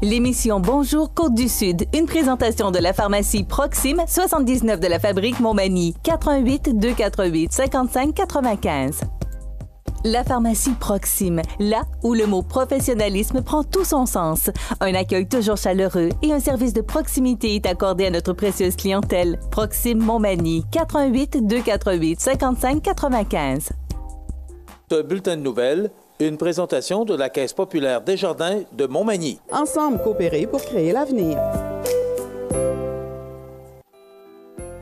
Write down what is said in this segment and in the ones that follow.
L'émission Bonjour Côte-du-Sud, une présentation de la pharmacie Proxime, 79 de la Fabrique Montmagny, 88 248 55 95. La pharmacie Proxime, là où le mot professionnalisme prend tout son sens. Un accueil toujours chaleureux et un service de proximité est accordé à notre précieuse clientèle. Proxime Montmagny, 88 248 55 95. Un bulletin de nouvelles, une présentation de la Caisse populaire Desjardins de Montmagny. Ensemble coopérer pour créer l'avenir.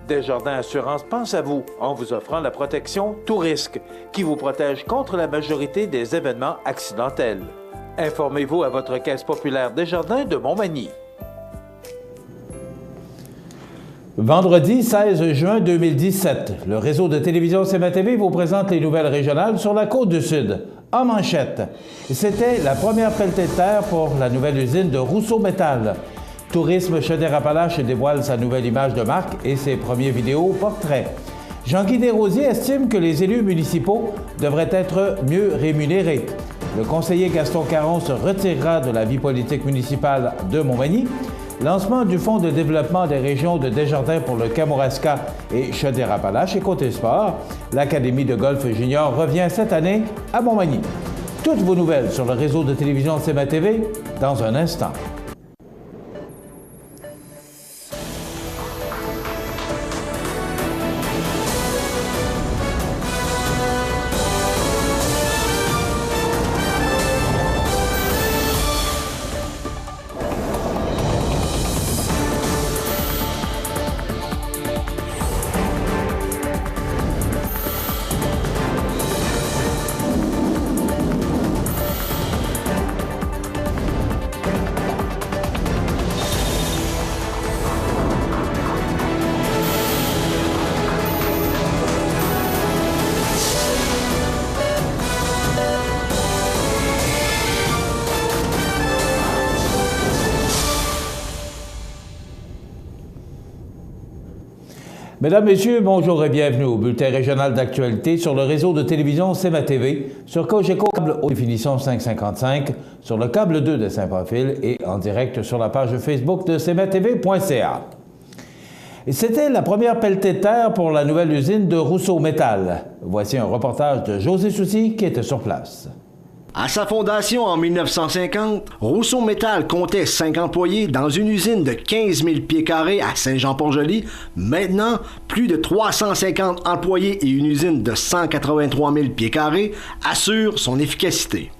Desjardins Assurance pense à vous en vous offrant la protection tout risque qui vous protège contre la majorité des événements accidentels. Informez-vous à votre Caisse populaire Desjardins de Montmagny. Vendredi 16 juin 2017, le réseau de télévision CMA-TV vous présente les nouvelles régionales sur la Côte-du-Sud. En manchette, c'était la première pelletée de terre pour la nouvelle usine de Rousseau Métal. Tourisme Chaudière-Appalaches dévoile sa nouvelle image de marque et ses premiers vidéos portraits. Jean-Guy Desrosiers estime que les élus municipaux devraient être mieux rémunérés. Le conseiller Gaston Caron se retirera de la vie politique municipale de Montmagny. Lancement du Fonds de développement des régions de Desjardins pour le Kamouraska et Chaudière-Appalaches et côté sport, l'Académie de golf junior revient cette année à Montmagny. Toutes vos nouvelles sur le réseau de télévision CMA-TV dans un instant. Mesdames, Messieurs, bonjour et bienvenue au bulletin régional d'actualité sur le réseau de télévision CMA-TV, sur Cogeco câble haute définition 555, sur le câble 2 de Saint-Pamphile et en direct sur la page Facebook de cmatv.ca. C'était la première pelletée de terre pour la nouvelle usine de Rousseau Métal. Voici un reportage de José Soucy qui était sur place. À sa fondation en 1950, Rousseau Métal comptait 5 employés dans une usine de 15 000 pieds carrés à Saint-Jean-Port-Joli. Maintenant, plus de 350 employés et une usine de 183 000 pieds carrés assurent son efficacité.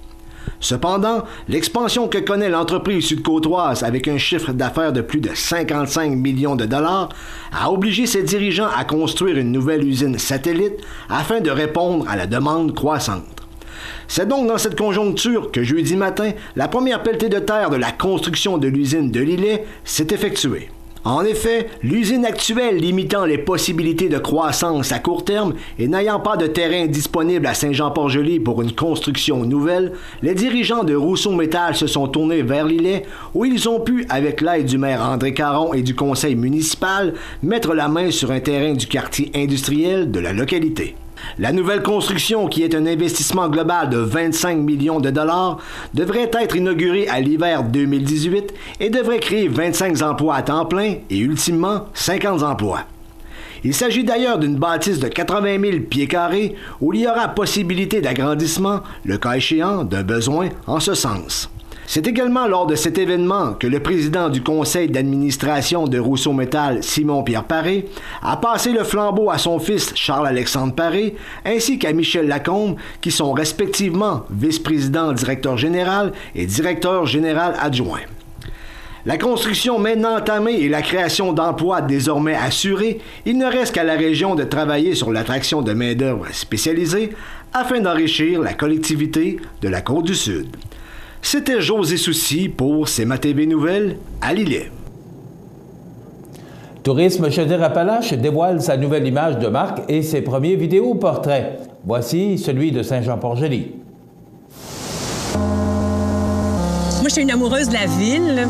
Cependant, l'expansion que connaît l'entreprise sud-côtoise avec un chiffre d'affaires de plus de 55 millions de dollars a obligé ses dirigeants à construire une nouvelle usine satellite afin de répondre à la demande croissante. C'est donc dans cette conjoncture que jeudi matin, la première pelletée de terre de la construction de l'usine de Lillet s'est effectuée. En effet, l'usine actuelle limitant les possibilités de croissance à court terme et n'ayant pas de terrain disponible à Saint-Jean-Port-Joli pour une construction nouvelle, les dirigeants de Rousseau Métal se sont tournés vers Lillet où ils ont pu, avec l'aide du maire André Caron et du conseil municipal, mettre la main sur un terrain du quartier industriel de la localité. La nouvelle construction, qui est un investissement global de 25 millions de dollars, devrait être inaugurée à l'hiver 2018 et devrait créer 25 emplois à temps plein et ultimement 50 emplois. Il s'agit d'ailleurs d'une bâtisse de 80 000 pieds carrés où il y aura possibilité d'agrandissement, le cas échéant, d'un besoin en ce sens. C'est également lors de cet événement que le président du conseil d'administration de Rousseau Métal, Simon-Pierre Paré, a passé le flambeau à son fils Charles-Alexandre Paré, ainsi qu'à Michel Lacombe, qui sont respectivement vice-président directeur général et directeur général adjoint. La construction maintenant entamée et la création d'emplois désormais assurée, il ne reste qu'à la région de travailler sur l'attraction de main-d'œuvre spécialisée afin d'enrichir la collectivité de la Côte-du-Sud. C'était José Soucy pour CMA-TV Nouvelles à Lillet. Tourisme Chaudière-Appalaches dévoile sa nouvelle image de marque et ses premiers vidéos portraits. Voici celui de Saint-Jean-Port-Joli. Moi, j'étais une amoureuse de la ville.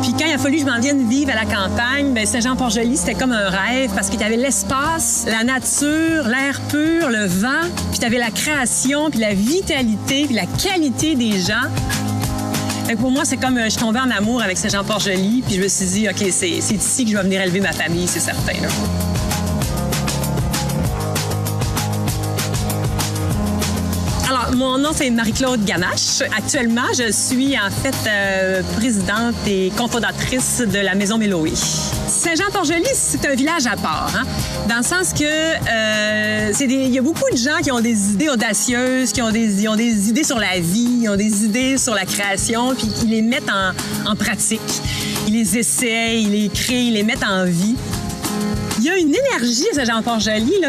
Puis quand il a fallu que je m'en vienne vivre à la campagne, bien, Saint-Jean-Port-Joli, c'était comme un rêve parce que tu avais l'espace, la nature, l'air pur, le vent, puis tu avais la création, puis la vitalité, puis la qualité des gens. Fait que pour moi, c'est comme je suis tombée en amour avec Saint-Jean-Port-Joli, puis je me suis dit, OK, c'est ici que je vais venir élever ma famille, c'est certain. Là. Alors, mon nom, c'est Marie-Claude Ganache. Actuellement, je suis en fait présidente et cofondatrice de la Maison Méloé. Saint-Jean-Port-Joli, c'est un village à part, hein? Dans le sens que il y a beaucoup de gens qui ont des idées audacieuses, ils ont des idées sur la vie, ils ont des idées sur la création, puis ils les mettent en pratique. Ils les essayent, ils les créent, ils les mettent en vie. Il y a une énergie à Saint-Jean-Port-Joli là,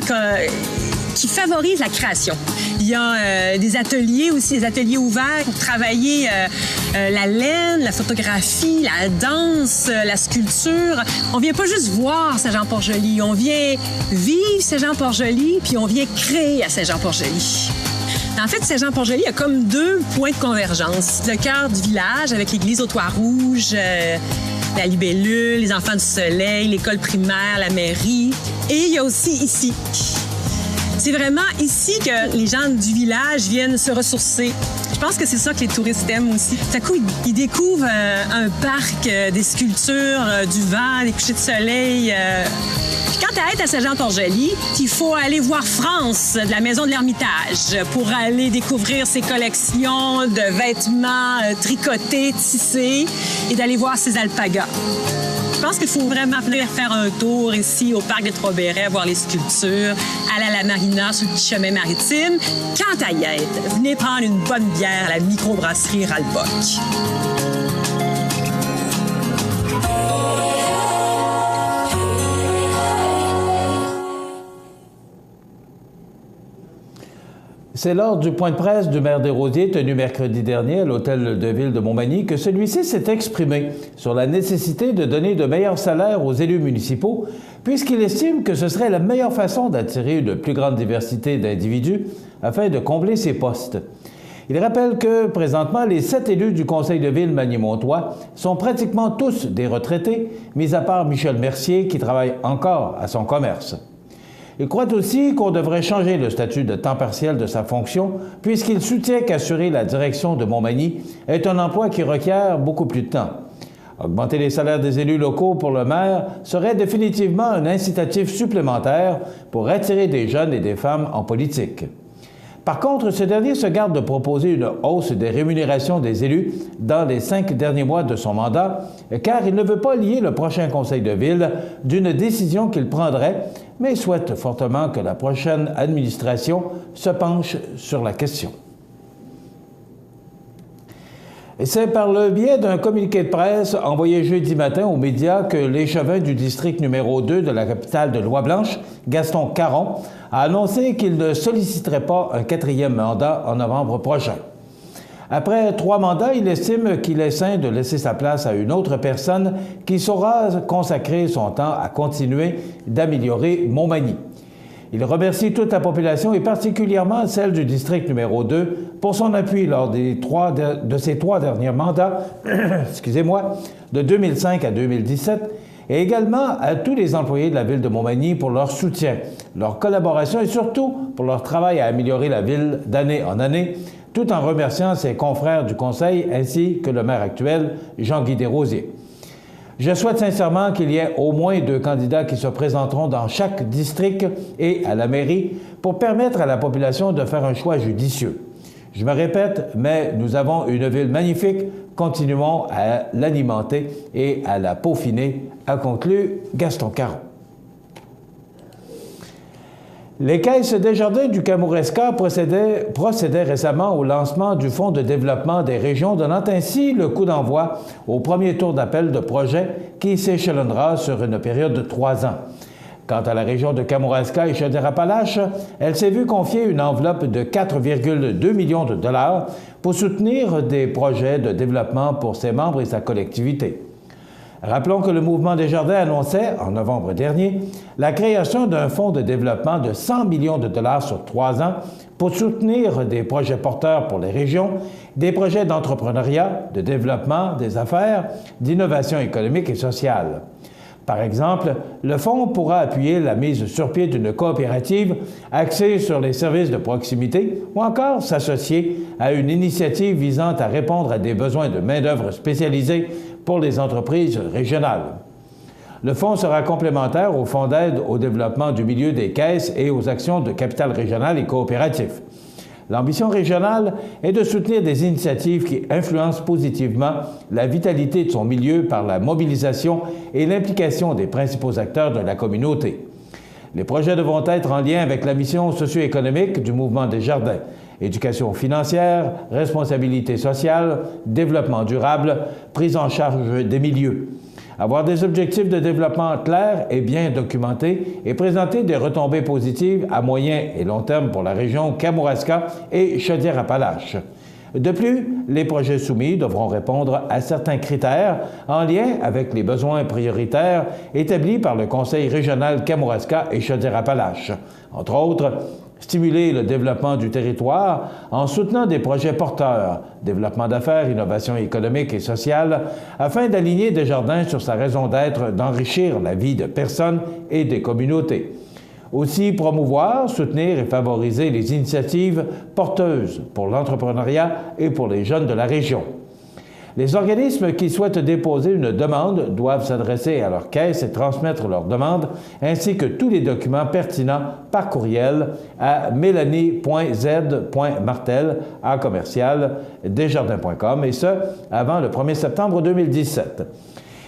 qui favorise la création. Il y a des ateliers aussi, des ateliers ouverts pour travailler la laine, la photographie, la danse, la sculpture. On vient pas juste voir Saint-Jean-Port-Joli, on vient vivre Saint-Jean-Port-Joli, puis on vient créer à Saint-Jean-Port-Joli. En fait, Saint-Jean-Port-Joli, il y a comme 2 points de convergence. Le cœur du village avec l'église aux Toits Rouges, la Libellule, les Enfants du Soleil, l'école primaire, la mairie. Et il y a aussi ici. C'est vraiment ici que les gens du village viennent se ressourcer. Je pense que c'est ça que les touristes aiment aussi. Tout à coup, ils découvrent un parc, des sculptures, du vent, des couchers de soleil. Puis quand tu es à Saint-Jean-Port-Joli, il faut aller voir France de la Maison de l'Ermitage pour aller découvrir ses collections de vêtements tricotés, tissés et d'aller voir ses alpagas. Je pense qu'il faut vraiment venir faire un tour ici au Parc des Trois-Bérets, voir les sculptures, aller à la marina sur le petit chemin maritime. Quant à y être, venez prendre une bonne bière à la microbrasserie Ralbock. C'est lors du point de presse du maire des Rosiers tenu mercredi dernier à l'hôtel de ville de Montmagny que celui-ci s'est exprimé sur la nécessité de donner de meilleurs salaires aux élus municipaux puisqu'il estime que ce serait la meilleure façon d'attirer une plus grande diversité d'individus afin de combler ces postes. Il rappelle que, présentement, les 7 élus du conseil de ville Magny-Montois sont pratiquement tous des retraités, mis à part Michel Mercier qui travaille encore à son commerce. Il croit aussi qu'on devrait changer le statut de temps partiel de sa fonction, puisqu'il soutient qu'assurer la direction de Montmagny est un emploi qui requiert beaucoup plus de temps. Augmenter les salaires des élus locaux pour le maire serait définitivement un incitatif supplémentaire pour attirer des jeunes et des femmes en politique. Par contre, ce dernier se garde de proposer une hausse des rémunérations des élus dans les 5 derniers mois de son mandat, car il ne veut pas lier le prochain conseil de ville d'une décision qu'il prendrait, mais souhaite fortement que la prochaine administration se penche sur la question. Et c'est par le biais d'un communiqué de presse envoyé jeudi matin aux médias que l'échevin du district numéro 2 de la capitale de Lois-Blanches, Gaston Caron, a annoncé qu'il ne solliciterait pas un 4e mandat en novembre prochain. Après 3 mandats, il estime qu'il est sain de laisser sa place à une autre personne qui saura consacrer son temps à continuer d'améliorer Montmagny. Il remercie toute la population et particulièrement celle du district numéro 2 pour son appui lors de ses 3 derniers mandats, de 2005 à 2017, et également à tous les employés de la ville de Montmagny pour leur soutien, leur collaboration et surtout pour leur travail à améliorer la ville d'année en année, tout en remerciant ses confrères du conseil ainsi que le maire actuel, Jean-Guy Desrosiers. Je souhaite sincèrement qu'il y ait au moins 2 candidats qui se présenteront dans chaque district et à la mairie pour permettre à la population de faire un choix judicieux. Je me répète, mais nous avons une ville magnifique, continuons à l'alimenter et à la peaufiner, a conclu Gaston Caron. Les Caisses Desjardins du Kamouraska procédaient récemment au lancement du Fonds de développement des régions, donnant ainsi le coup d'envoi au premier tour d'appel de projet qui s'échelonnera sur une période de 3 ans. Quant à la région de Kamouraska et Chaudière-Appalaches, elle s'est vue confier une enveloppe de 4,2 millions de dollars pour soutenir des projets de développement pour ses membres et sa collectivité. Rappelons que le mouvement Desjardins annonçait, en novembre dernier, la création d'un fonds de développement de 100 millions de dollars sur 3 ans pour soutenir des projets porteurs pour les régions, des projets d'entrepreneuriat, de développement des affaires, d'innovation économique et sociale. Par exemple, le Fonds pourra appuyer la mise sur pied d'une coopérative axée sur les services de proximité ou encore s'associer à une initiative visant à répondre à des besoins de main-d'œuvre spécialisée pour les entreprises régionales. Le fonds sera complémentaire au Fonds d'aide au développement du milieu des caisses et aux actions de capital régional et coopératif. L'ambition régionale est de soutenir des initiatives qui influencent positivement la vitalité de son milieu par la mobilisation et l'implication des principaux acteurs de la communauté. Les projets devront être en lien avec la mission socio-économique du Mouvement Desjardins: éducation financière, responsabilité sociale, développement durable, prise en charge des milieux. Avoir des objectifs de développement clairs et bien documentés et présenter des retombées positives à moyen et long terme pour la région Kamouraska et Chaudière-Appalaches. De plus, les projets soumis devront répondre à certains critères en lien avec les besoins prioritaires établis par le Conseil régional Kamouraska et Chaudière-Appalaches. Entre autres, stimuler le développement du territoire en soutenant des projets porteurs, développement d'affaires, innovation économique et sociale, afin d'aligner Desjardins sur sa raison d'être d'enrichir la vie de personnes et des communautés. Aussi promouvoir, soutenir et favoriser les initiatives porteuses pour l'entrepreneuriat et pour les jeunes de la région. Les organismes qui souhaitent déposer une demande doivent s'adresser à leur caisse et transmettre leur demande, ainsi que tous les documents pertinents par courriel à mélanie.z.martel@desjardins.com, et ce, avant le 1er septembre 2017.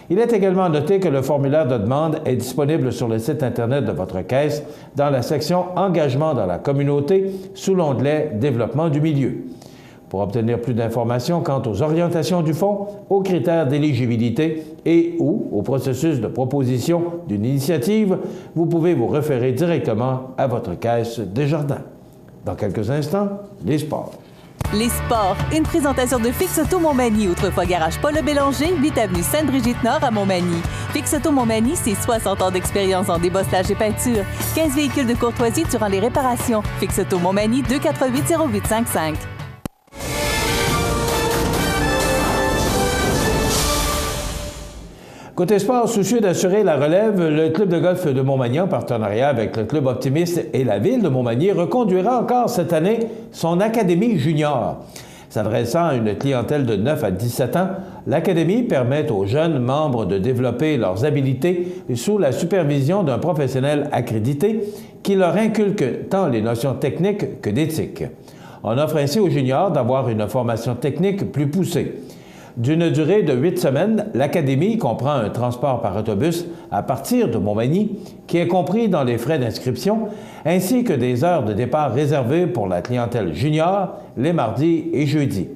Il est également noté que le formulaire de demande est disponible sur le site Internet de votre caisse dans la section « Engagement dans la communauté » sous l'onglet « Développement du milieu ». Pour obtenir plus d'informations quant aux orientations du fonds, aux critères d'éligibilité et ou au processus de proposition d'une initiative, vous pouvez vous référer directement à votre caisse Desjardins. Dans quelques instants, les sports. Les sports, une présentation de Fix Auto Montmagny, autrefois garage Paul Bélanger, 8 avenue Sainte-Brigitte-Nord à Montmagny. Fix Auto Montmagny, c'est 60 ans d'expérience en débosselage et peinture. 15 véhicules de courtoisie durant les réparations. Fix Auto Montmagny, 248-0855. Côté sport, soucieux d'assurer la relève, le club de golf de Montmagny, en partenariat avec le club optimiste et la ville de Montmagny, reconduira encore cette année son Académie junior. S'adressant à une clientèle de 9 à 17 ans, l'Académie permet aux jeunes membres de développer leurs habiletés sous la supervision d'un professionnel accrédité qui leur inculque tant les notions techniques que d'éthique. On offre ainsi aux juniors d'avoir une formation technique plus poussée. D'une durée de 8 semaines, l'Académie comprend un transport par autobus à partir de Montmagny, qui est compris dans les frais d'inscription, ainsi que des heures de départ réservées pour la clientèle junior les mardis et jeudis.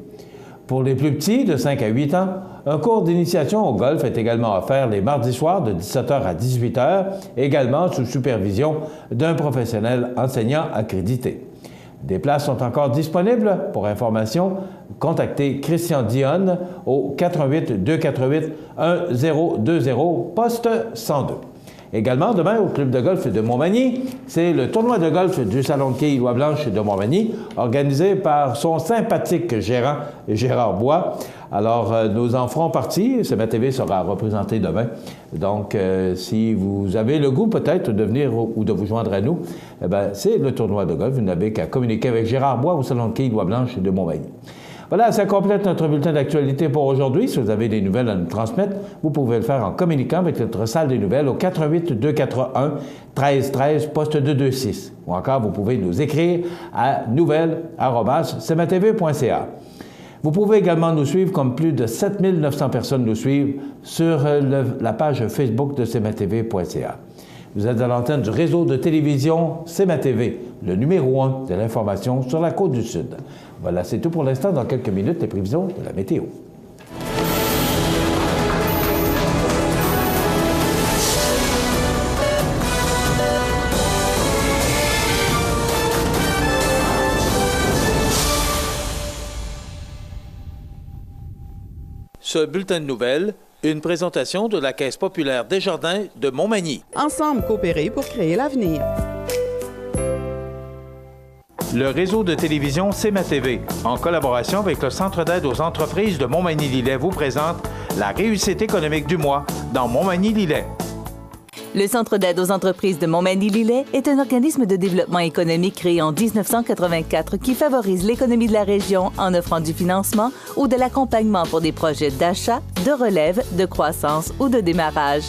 Pour les plus petits, de 5 à 8 ans, un cours d'initiation au golf est également offert les mardis soirs de 17h à 18h, également sous supervision d'un professionnel enseignant accrédité. Des places sont encore disponibles. Pour information, contactez Christian Dionne au 88 248 1020, poste 102. Également, demain, au club de golf de Montmagny, c'est le tournoi de golf du Salon de quilles Loi-Blanche de Montmagny, organisé par son sympathique gérant, Gérard Bois. Alors, nous en ferons partie. CMA-TV sera représenté demain. Donc, si vous avez le goût peut-être de venir ou de vous joindre à nous, eh bien, c'est le tournoi de golf. Vous n'avez qu'à communiquer avec Gérard Bois au Salon de quilles Loi-Blanche de Montmagny. Voilà, ça complète notre bulletin d'actualité pour aujourd'hui. Si vous avez des nouvelles à nous transmettre, vous pouvez le faire en communiquant avec notre salle des nouvelles au 88 241 1313, poste 226. Ou encore, vous pouvez nous écrire à nouvelles@cmatv.ca. Vous pouvez également nous suivre, comme plus de 7900 personnes nous suivent, sur la page Facebook de cmatv.ca. Vous êtes à l'antenne du réseau de télévision CMA-TV, le numéro 1 de l'information sur la Côte-du-Sud. Voilà, c'est tout pour l'instant. Dans quelques minutes, les prévisions de la météo. Ce bulletin de nouvelles, une présentation de la Caisse populaire Desjardins de Montmagny. Ensemble coopérer pour créer l'avenir. Le réseau de télévision CMA-TV, en collaboration avec le Centre d'aide aux entreprises de Montmagny-Lillet, vous présente la réussite économique du mois dans Montmagny-Lillet. Le Centre d'aide aux entreprises de Montmagny-Lillet est un organisme de développement économique créé en 1984 qui favorise l'économie de la région en offrant du financement ou de l'accompagnement pour des projets d'achat, de relève, de croissance ou de démarrage.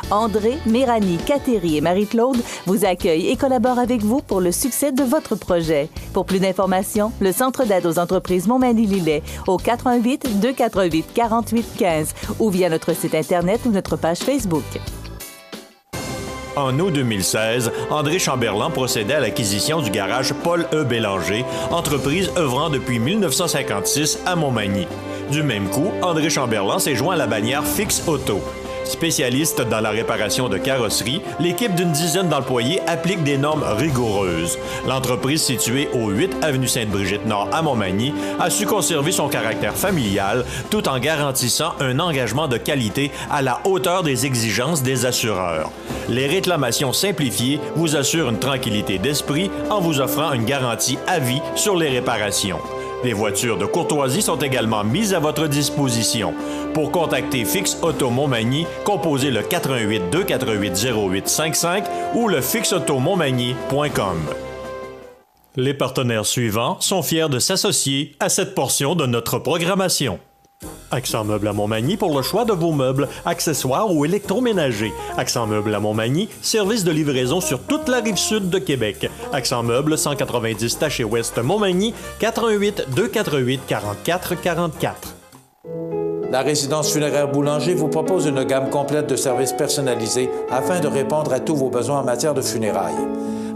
André, Méranie, Cathérie et Marie-Claude vous accueillent et collaborent avec vous pour le succès de votre projet. Pour plus d'informations, le Centre d'aide aux entreprises Montmagny-Lillet au 88 248 48 15 ou via notre site Internet ou notre page Facebook. En août 2016, André Chamberlain procédait à l'acquisition du garage Paul E. Bélanger, entreprise œuvrant depuis 1956 à Montmagny. Du même coup, André Chamberlain s'est joint à la bannière Fix Auto. Spécialiste dans la réparation de carrosseries, l'équipe d'une dizaine d'employés applique des normes rigoureuses. L'entreprise située au 8 avenue Sainte-Brigitte-Nord à Montmagny a su conserver son caractère familial tout en garantissant un engagement de qualité à la hauteur des exigences des assureurs. Les réclamations simplifiées vous assurent une tranquillité d'esprit en vous offrant une garantie à vie sur les réparations. Les voitures de courtoisie sont également mises à votre disposition. Pour contacter Fix Auto Montmagny, composez le 88 248 0855 ou le fixautomontmagny.com. Les partenaires suivants sont fiers de s'associer à cette portion de notre programmation. Accent Meubles à Montmagny pour le choix de vos meubles, accessoires ou électroménagers. Accent Meubles à Montmagny, service de livraison sur toute la rive sud de Québec. Accent Meubles, 190 Taché Ouest Montmagny, 88 248 44 44. La résidence funéraire Boulanger vous propose une gamme complète de services personnalisés afin de répondre à tous vos besoins en matière de funérailles.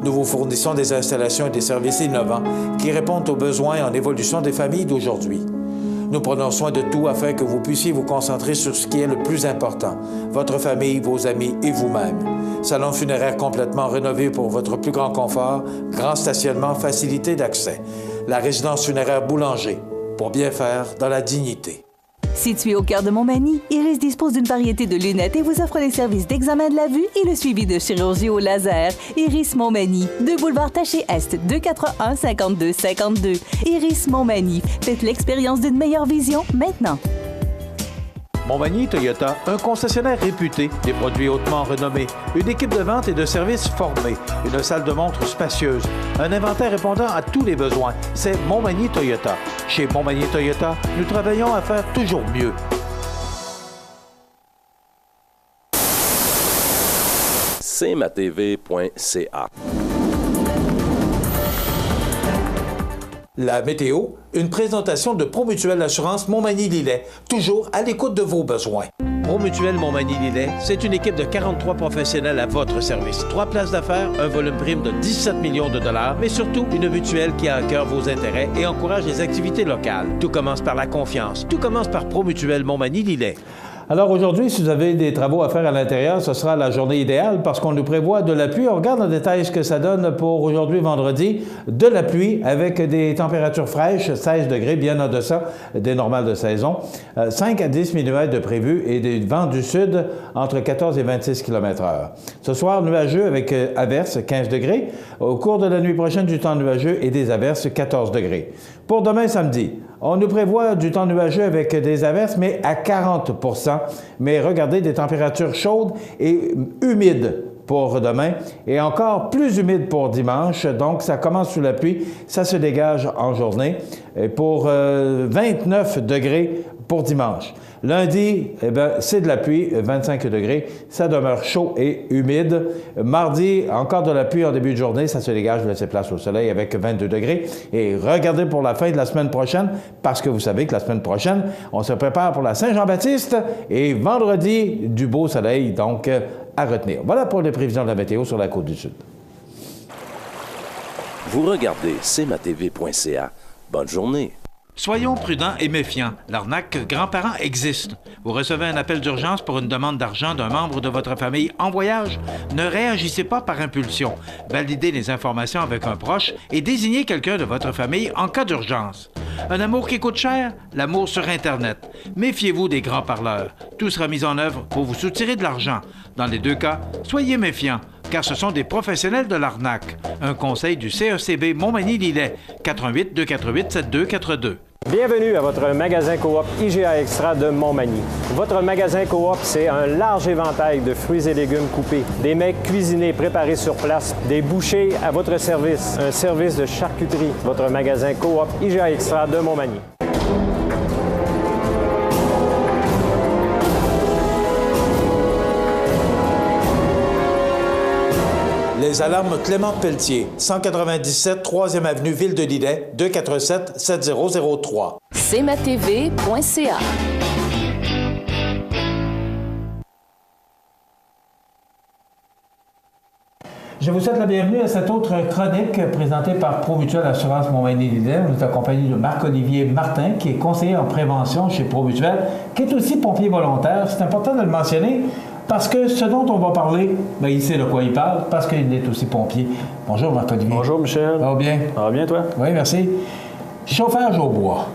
Nous vous fournissons des installations et des services innovants qui répondent aux besoins en évolution des familles d'aujourd'hui. Nous prenons soin de tout afin que vous puissiez vous concentrer sur ce qui est le plus important, votre famille, vos amis et vous-même. Salon funéraire complètement rénové pour votre plus grand confort, grand stationnement, facilité d'accès. La résidence funéraire Boulanger, pour bien faire dans la dignité. Situé au cœur de Montmagny, Iris dispose d'une variété de lunettes et vous offre les services d'examen de la vue et le suivi de chirurgie au laser. Iris Montmagny, 2 boulevard Taché-Est, 241 52 52. Iris Montmagny, faites l'expérience d'une meilleure vision maintenant. Montmagny Toyota, un concessionnaire réputé, des produits hautement renommés, une équipe de vente et de services formée, une salle de montre spacieuse, un inventaire répondant à tous les besoins. C'est Montmagny Toyota. Chez Montmagny Toyota, nous travaillons à faire toujours mieux. cmatv.ca. La météo, une présentation de Promutuelle Assurance Montmagny-Lillet, toujours à l'écoute de vos besoins. Promutuelle Montmagny-Lillet, c'est une équipe de 43 professionnels à votre service. 3 places d'affaires, un volume prime de 17 millions de dollars, mais surtout une mutuelle qui a à cœur vos intérêts et encourage les activités locales. Tout commence par la confiance. Tout commence par Promutuelle Montmagny-Lillet. Alors aujourd'hui, si vous avez des travaux à faire à l'intérieur, ce sera la journée idéale parce qu'on nous prévoit de la pluie. On regarde en détail ce que ça donne pour aujourd'hui, vendredi. De la pluie avec des températures fraîches, 16 degrés, bien en deçà des normales de saison. 5 à 10 mm de prévu et des vents du sud entre 14 et 26 km/h. Ce soir, nuageux avec averses, 15 degrés. Au cours de la nuit prochaine, du temps nuageux et des averses, 14 degrés. Pour demain, samedi, on nous prévoit du temps nuageux avec des averses, mais à 40 %. Mais regardez, des températures chaudes et humides pour demain et encore plus humide pour dimanche. Donc, ça commence sous la pluie, ça se dégage en journée et pour 29 degrés pour dimanche. Lundi, eh bien, c'est de la pluie, 25 degrés. Ça demeure chaud et humide. Mardi, encore de la pluie en début de journée. Ça se dégage, laissez place au soleil avec 22 degrés. Et regardez pour la fin de la semaine prochaine, parce que vous savez que la semaine prochaine, on se prépare pour la Saint-Jean-Baptiste et vendredi, du beau soleil, donc à retenir. Voilà pour les prévisions de la météo sur la Côte-du-Sud. Vous regardez cmatv.ca. Bonne journée. Soyons prudents et méfiants. L'arnaque grands-parents existe. Vous recevez un appel d'urgence pour une demande d'argent d'un membre de votre famille en voyage? Ne réagissez pas par impulsion. Validez les informations avec un proche et désignez quelqu'un de votre famille en cas d'urgence. Un amour qui coûte cher? L'amour sur Internet. Méfiez-vous des grands parleurs. Tout sera mis en œuvre pour vous soutirer de l'argent. Dans les deux cas, soyez méfiants, car ce sont des professionnels de l'arnaque. Un conseil du CECB Montmagny-Lillet, 88 248 7242. Bienvenue à votre magasin Coop IGA Extra de Montmagny. Votre magasin Coop, c'est un large éventail de fruits et légumes coupés, des mets cuisinés préparés sur place, des bouchers à votre service, un service de charcuterie. Votre magasin Coop IGA Extra de Montmagny. Les alarmes Clément Pelletier, 197 3e avenue Ville de Lillet, 247-7003. cmatv.ca. Je vous souhaite la bienvenue à cette autre chronique présentée par Promutuelle Assurance Montmagny-Lillet. On est accompagné de Marc-Olivier Martin, qui est conseiller en prévention chez Promutuelle, qui est aussi pompier volontaire. C'est important de le mentionner parce que ce dont on va parler, bien, il sait de quoi il parle, parce qu'il est aussi pompier. Bonjour Marc-Olivier. Bonjour Michel. Ça va bien? Ça va bien toi? Oui, merci. Chauffage au bois.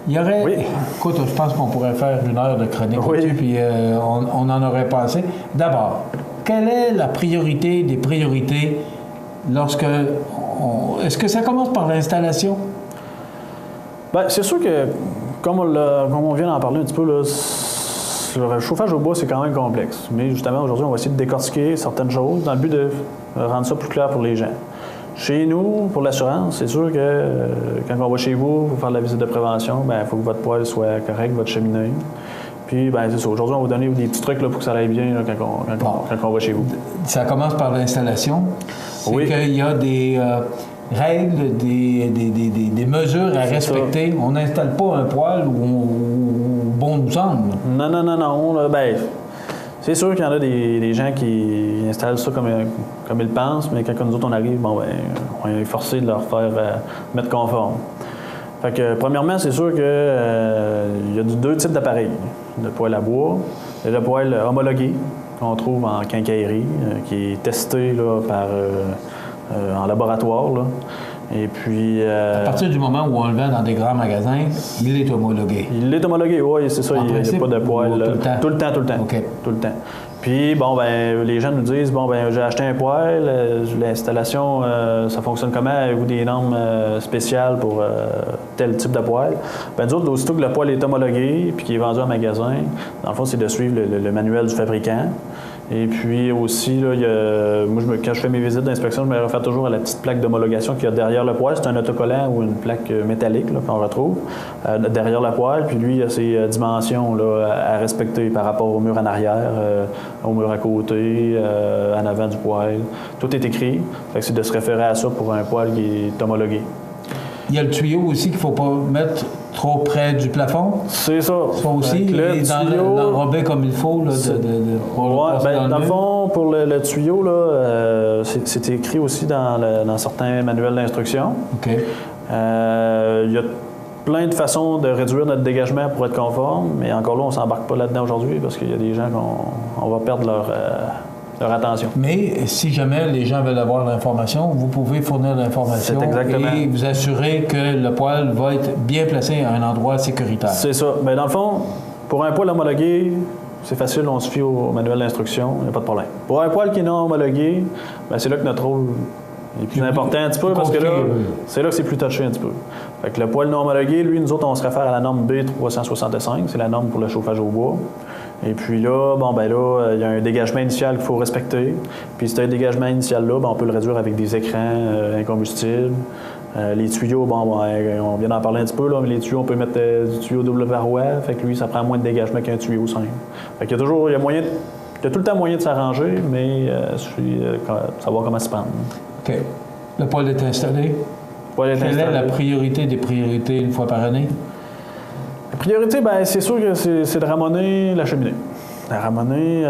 Il y aurait... Oui. Écoute, je pense qu'on pourrait faire une heure de chronique là-dessus, puis on en aurait pas assez. D'abord, quelle est la priorité des priorités lorsque... Est-ce que ça commence par l'installation? Bien, c'est sûr que, comme on vient d'en parler un petit peu, là, le chauffage au bois, c'est quand même complexe. Mais justement, aujourd'hui, on va essayer de décortiquer certaines choses dans le but de rendre ça plus clair pour les gens. Chez nous, pour l'assurance, c'est sûr que quand on va chez vous, pour faire la visite de prévention, il faut que votre poêle soit correct, votre cheminée. Puis, c'est ça. Aujourd'hui, on va vous donner des petits trucs là, pour que ça aille bien là, quand on va chez vous. Ça commence par l'installation. C'est qu'il y a des règles, des mesures à respecter. On n'installe pas un poêle où bon nous semble. Non. Là, c'est sûr qu'il y en a des gens qui installent ça comme ils pensent, mais quand nous autres on arrive, on est forcé de leur faire mettre conforme. Fait que, premièrement, c'est sûr qu'il y a deux types d'appareils. Le poêle à bois et le poêle homologué qu'on trouve en quincaillerie, qui est testé là, en laboratoire. Là. Et puis... à partir du moment où on le vend dans des grands magasins, il est homologué. Il est homologué, oui, c'est ça. Il n'y a pas de poêle. Tout le temps. Okay. Tout le temps. Puis, les gens nous disent, j'ai acheté un poêle, l'installation, ça fonctionne comment? Avez-vous des normes spéciales pour tel type de poêle? Nous autres, aussitôt que le poêle est homologué puis qu'il est vendu en magasin, dans le fond, c'est de suivre le manuel du fabricant. Et puis aussi, là, quand je fais mes visites d'inspection, je me réfère toujours à la petite plaque d'homologation qu'il y a derrière le poêle. C'est un autocollant ou une plaque métallique là, qu'on retrouve derrière le poêle. Puis lui, il a ses dimensions là, à respecter par rapport au mur en arrière, au mur à côté, en avant du poêle. Tout est écrit. Fait que c'est de se référer à ça pour un poêle qui est homologué. Il y a le tuyau aussi qu'il ne faut pas mettre trop près du plafond. C'est ça. Ça aussi, l'enrober comme il faut. Là, dans le fond, pour le tuyau, là, c'est écrit aussi dans certains manuels d'instruction. OK. Il y a plein de façons de réduire notre dégagement pour être conforme, mais encore là, on ne s'embarque pas là-dedans aujourd'hui parce qu'il y a des gens qu'on va perdre leur attention. Mais si jamais les gens veulent avoir l'information, vous pouvez fournir l'information et vous assurer que le poêle va être bien placé à un endroit sécuritaire. C'est ça. Bien, dans le fond, pour un poêle homologué, c'est facile, on se fie au manuel d'instruction, il n'y a pas de problème. Pour un poêle qui est non homologué, c'est là que notre rôle est plus important un petit peu parce que là, c'est là que c'est plus touché un petit peu. Fait que le poêle non homologué, lui, nous autres, on se réfère à la norme B365, c'est la norme pour le chauffage au bois. Et puis là, il y a un dégagement initial qu'il faut respecter. Puis ce dégagement initial-là, on peut le réduire avec des écrans incombustibles. Les tuyaux, on vient d'en parler un petit peu, là, mais les tuyaux, on peut mettre du tuyau double varrois. Fait que lui, ça prend moins de dégagement qu'un tuyau simple. Fait qu'il y a tout le temps moyen de s'arranger, mais il suffit de savoir comment se prendre. OK. Le poêle est installé. Quelle est la priorité des priorités une fois par année? La priorité, c'est sûr que c'est de ramoner la cheminée. La ramoner,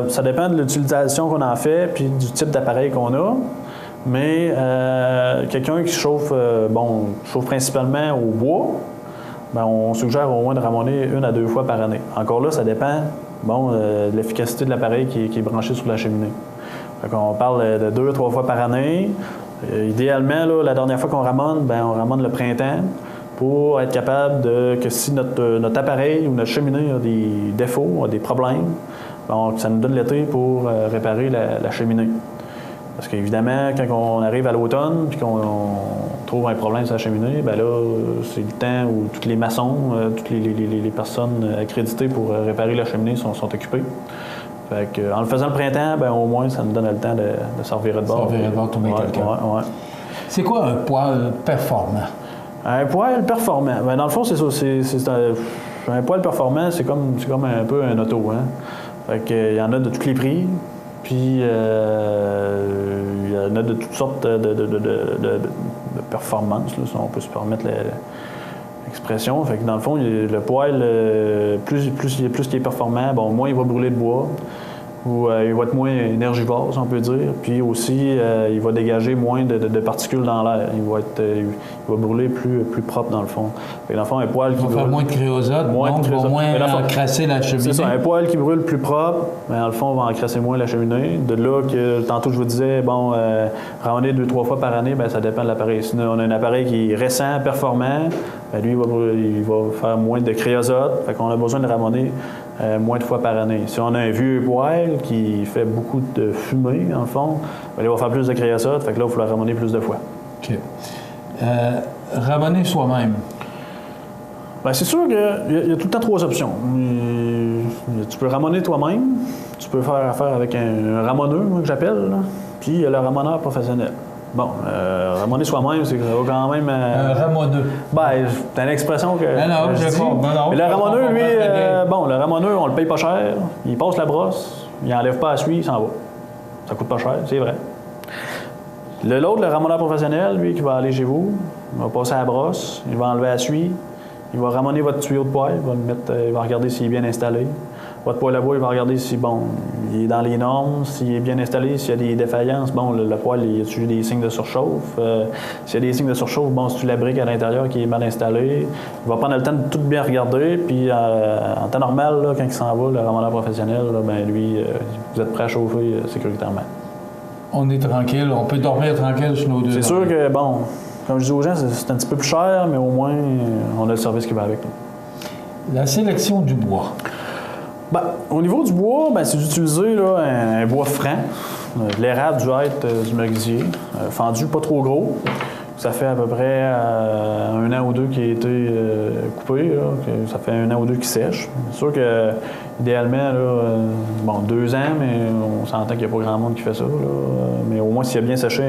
ça dépend de l'utilisation qu'on en fait puis du type d'appareil qu'on a. Mais quelqu'un qui chauffe principalement au bois, on suggère au moins de ramoner 1 à 2 fois par année. Encore là, ça dépend de l'efficacité de l'appareil qui est branché sur la cheminée. On parle de 2 à 3 fois par année. Idéalement, là, la dernière fois qu'on ramone, on ramone le printemps pour être capable que si notre appareil ou notre cheminée a des défauts, a des problèmes, ça nous donne l'été pour réparer la cheminée. Parce qu'évidemment, quand on arrive à l'automne puis qu'on trouve un problème sur la cheminée, ben là, c'est le temps où tous les maçons, toutes les personnes accréditées pour réparer la cheminée sont occupées. Fait que, en le faisant le printemps, ben, au moins, ça nous donne le temps de s'en revirer de bord. S'en revirer de bord, tourner quelqu'un. Ouais. C'est quoi un poêle performant? Un poêle performant. Ben, dans le fond, c'est ça. Un poêle performant, c'est comme un peu un auto. Hein? Fait que, il y en a de tous les prix. Puis, il y en a de toutes sortes de performances, là, si on peut se permettre l'expression. Fait que dans le fond, le poêle, plus il est performant, bon, moins il va brûler de bois, ou il va être moins énergivore, si on peut dire. Puis aussi, il va dégager moins de particules dans l'air. Il va brûler plus propre, dans le fond. Fait que dans le fond, un poêle qui va faire moins de créosote, va moins encrasser la cheminée. C'est ça, un poêle qui brûle plus propre, mais dans le fond, va encrasser moins la cheminée. De là que, tantôt, je vous disais, bon, ramonner 2-3 fois par année, ben ça dépend de l'appareil. Sinon, on a un appareil qui est récent, performant, ben lui, il va faire moins de créosote. Fait qu'on a besoin de ramonner moins de fois par année. Si on a un vieux poêle qui fait beaucoup de fumée, dans le fond, ben, il va faire plus de créosote, fait que là, il faut la ramonner plus de fois. OK. Ramonner soi-même. Ben, c'est sûr qu'il y a tout le temps 3 options. Tu peux ramonner toi-même, tu peux faire affaire avec un ramoneur, moi, que j'appelle, là, puis il y a le ramoneur professionnel. Bon, ramonner soi-même, c'est quand même... Un ramoneur. Ben, c'est une expression que... Non, je comprends. Mais le ramoneur, lui, le ramoneur, on le paye pas cher, il passe la brosse, il enlève pas à suie, il s'en va. Ça coûte pas cher, c'est vrai. L'autre, le ramoneur professionnel, lui, qui va aller chez vous, il va passer à la brosse, il va enlever la suie, il va ramoner votre tuyau de poêle, il va regarder s'il est bien installé. Votre poêle à bois, il va regarder si, bon, il est dans les normes, s'il est bien installé, s'il y a des défaillances. Bon, le poêle, il y a toujours des signes de surchauffe. S'il y a des signes de surchauffe, bon, si tu la brique à l'intérieur qui est mal installée, il va prendre le temps de tout bien regarder. Puis, en temps normal, là, quand il s'en va, le ramoneur professionnel, là, ben, lui, vous êtes prêt à chauffer sécuritairement. On est tranquille, on peut dormir tranquille sur nos deux. C'est sûr que, bon, comme je dis aux gens, c'est un petit peu plus cher, mais au moins, on a le service qui va avec. Là. La sélection du bois. Ben, au niveau du bois, ben, c'est d'utiliser là, un bois franc, de l'érable, du hêtre, du merisier, fendu, pas trop gros. Ça fait à peu près 1 an ou 2 qui a été coupé, là, que ça fait 1 an ou 2 qui sèche. C'est sûr que idéalement, là, 2 ans, mais on s'entend qu'il n'y a pas grand monde qui fait ça. Là, mais au moins, s'il a bien séché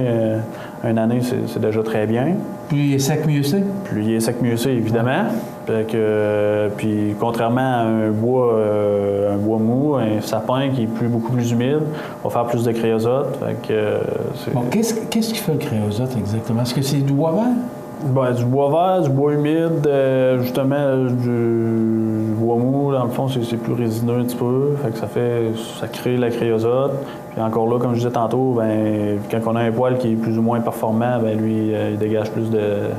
1 année, c'est déjà très bien. Plus il est sec, mieux c'est? Plus il est sec, mieux c'est, évidemment. Puis contrairement à un bois mou, un sapin qui est beaucoup plus humide, va faire plus de créosote. Bon, qu'est-ce qui fait le créosote exactement? Est-ce que c'est du bois vert? Ben, du bois vert, du bois humide, justement du bois mou, dans le fond, c'est plus résineux un petit peu. Fait que ça crée la créosote. Puis encore là, comme je disais tantôt, ben, quand on a un poêle qui est plus ou moins performant, ben, lui, il dégage plus de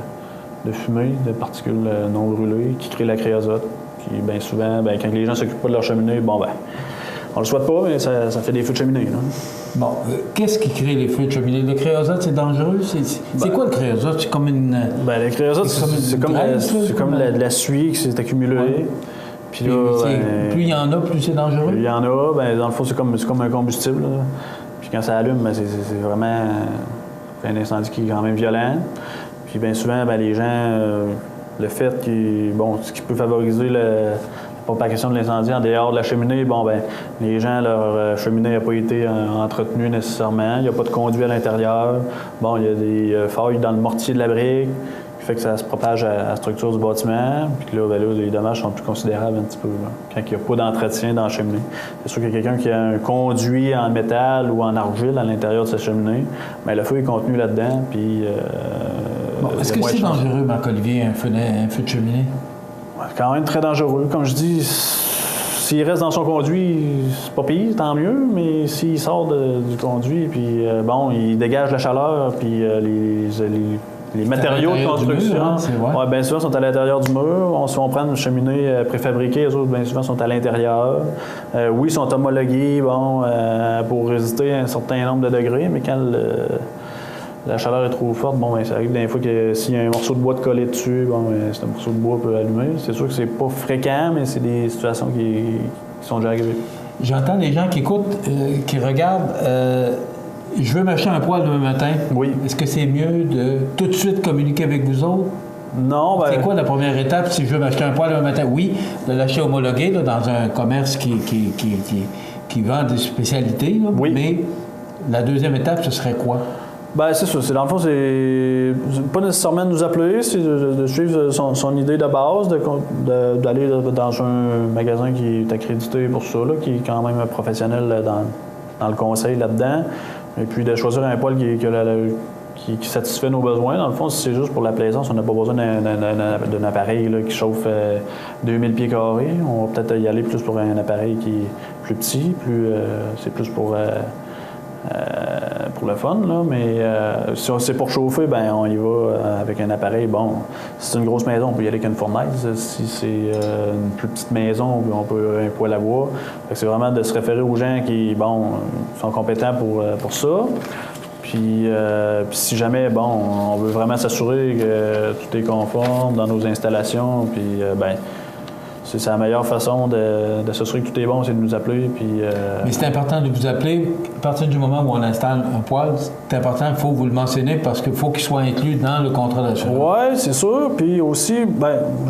fumée, de particules non brûlées, qui créent la créosote. Puis bien souvent, ben, quand les gens ne s'occupent pas de leur cheminée, bon ben, on le souhaite pas, mais ça fait des feux de cheminée. Là. Bon, qu'est-ce qui crée les feux de cheminée? Le créosote, c'est dangereux? C'est quoi le créosote? C'est comme une... Ben, le créosote, c'est comme la suie qui s'est accumulée. Ouais. Puis là, plus il y en a, plus c'est dangereux? Plus il y en a, ben, dans le fond, c'est comme un combustible. Là. Puis quand ça allume, ben, c'est vraiment un incendie qui est quand même violent. Puis bien souvent, ben, les gens, le fait ce qui peut favoriser la propagation de l'incendie en dehors de la cheminée, bon ben, les gens, leur cheminée n'a pas été entretenue nécessairement, il n'y a pas de conduit à l'intérieur, bon, il y a des failles dans le mortier de la brique, qui fait que ça se propage à la structure du bâtiment, puis là, les dommages sont plus considérables un petit peu, là, quand il n'y a pas d'entretien dans la cheminée. C'est sûr que quelqu'un qui a un conduit en métal ou en argile à l'intérieur de sa cheminée, bien, le feu est contenu là-dedans, puis... Bon, est-ce que c'est dangereux, Marc-Olivier, un feu de cheminée? C'est quand même très dangereux. Comme je dis, s'il reste dans son conduit, c'est pas pire, tant mieux, mais s'il sort du conduit, puis il dégage la chaleur, puis les matériaux de construction, bien souvent sont à l'intérieur du mur. Si on prend une cheminée préfabriquée, les autres, bien souvent, sont à l'intérieur. Oui, ils sont homologués pour résister à un certain nombre de degrés, mais quand la chaleur est trop forte, bon, ben, ça arrive des fois que s'il y a un morceau de bois de collé dessus, bon, ben, ce morceau de bois peut allumer. C'est sûr que c'est pas fréquent, mais c'est des situations qui sont déjà arrivées. J'entends des gens qui écoutent, qui regardent. Je veux m'acheter un poêle demain matin. Oui. Est-ce que c'est mieux de tout de suite communiquer avec vous autres? Non, C'est quoi la première étape si je veux m'acheter un poêle demain matin? Oui, de l'acheter homologué là, dans un commerce qui vend des spécialités. Là, oui. Mais la deuxième étape, ce serait quoi? Ben c'est ça. Dans le fond, c'est pas nécessairement de nous appeler, c'est de suivre son idée de base, d'aller dans un magasin qui est accrédité pour ça, là, qui est quand même professionnel dans le conseil là-dedans. Et puis de choisir un poêle qui satisfait nos besoins. Dans le fond, si c'est juste pour la plaisance, on n'a pas besoin d'un appareil là, qui chauffe 2000 pieds carrés. On va peut-être y aller plus pour un appareil qui est plus petit, c'est plus pour le fun, là, mais si c'est pour chauffer, ben on y va avec un appareil. Bon, si c'est une grosse maison, on peut y aller avec une fournaise. Si c'est une plus petite maison, on peut un poêle à bois. C'est vraiment de se référer aux gens qui, sont compétents pour ça. Puis si jamais, on veut vraiment s'assurer que tout est conforme dans nos installations, puis c'est la meilleure façon de s'assurer que tout est bon, c'est de nous appeler. Puis, Mais c'est important de vous appeler. À partir du moment où on installe un poêle, c'est important, il faut vous le mentionner parce qu'il faut qu'il soit inclus dans le contrat d'assurance. Oui, c'est sûr. Puis aussi,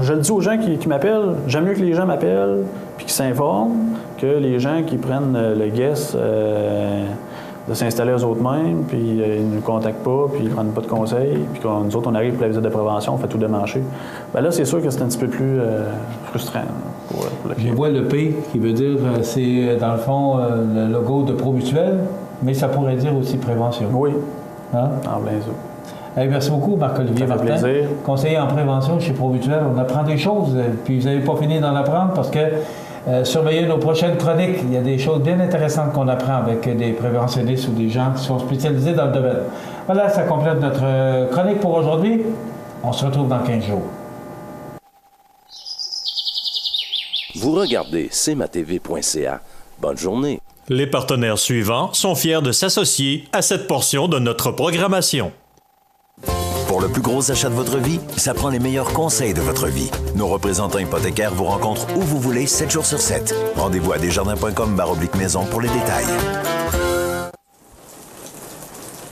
je le dis aux gens qui m'appellent, j'aime mieux que les gens m'appellent puis qu'ils s'informent que les gens qui prennent le guess de s'installer eux autres mêmes, puis ils ne nous contactent pas, puis ils ne prennent pas de conseils, puis nous autres, on arrive pour la visite de prévention, on fait tout démancher. Là, c'est sûr que c'est un petit peu plus frustrant pour le client. Je vois le P qui veut dire, c'est dans le fond le logo de ProMutuel, mais ça pourrait dire aussi prévention. Oui, hein? En plein ça. Merci beaucoup, Marc-Olivier Martin. Plaisir. Conseiller en prévention chez ProMutuel. On apprend des choses, puis vous n'avez pas fini d'en apprendre parce que surveillez nos prochaines chroniques. Il y a des choses bien intéressantes qu'on apprend avec des préventionnistes ou des gens qui sont spécialisés dans le domaine. Voilà, ça complète notre chronique pour aujourd'hui. On se retrouve dans 15 jours. Vous regardez cmatv.ca. Bonne journée. Les partenaires suivants sont fiers de s'associer à cette portion de notre programmation. Pour le plus gros achat de votre vie, ça prend les meilleurs conseils de votre vie. Nos représentants hypothécaires vous rencontrent où vous voulez, 7 jours sur 7. Rendez-vous à desjardins.com/maison pour les détails.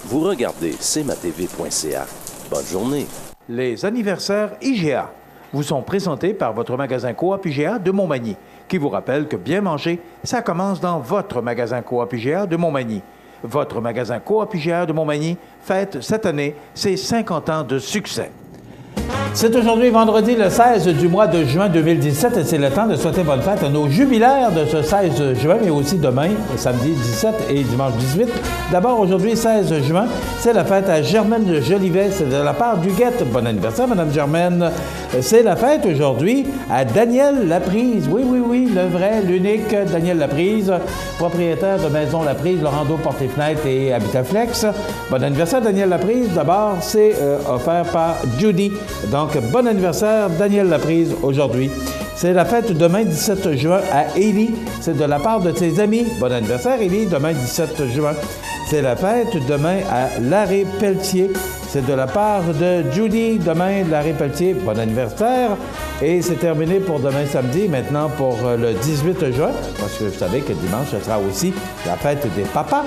Vous regardez cmatv.ca. Bonne journée. Les anniversaires IGA vous sont présentés par votre magasin Coop IGA de Montmagny, qui vous rappelle que bien manger, ça commence dans votre magasin Coop IGA de Montmagny. Votre magasin Coop IGA de Montmagny fête cette année ses 50 ans de succès. C'est aujourd'hui vendredi le 16 du mois de juin 2017 et c'est le temps de souhaiter bonne fête à nos jubilaires de ce 16 juin, mais aussi demain, samedi 17 et dimanche 18. D'abord, aujourd'hui, 16 juin, c'est la fête à Germaine Jolivet, c'est de la part d'Huguette. Bon anniversaire, Madame Germaine. C'est la fête aujourd'hui à Daniel Laprise. Oui, le vrai, l'unique Daniel Laprise, propriétaire de Maison Laprise, Laurando Portes et Fenêtres et Habitat-Flex. Bon anniversaire, Daniel Laprise. D'abord, c'est offert par Judy. Donc, bon anniversaire, Daniel Laprise, aujourd'hui. C'est la fête demain, 17 juin, à Élie. C'est de la part de ses amis. Bon anniversaire, Élie, demain, 17 juin. C'est la fête demain à Larry Pelletier. C'est de la part de Judy, demain, Larry Pelletier. Bon anniversaire. Et c'est terminé pour demain samedi. Maintenant, pour le 18 juin, parce que vous savez que dimanche, ce sera aussi la fête des papas.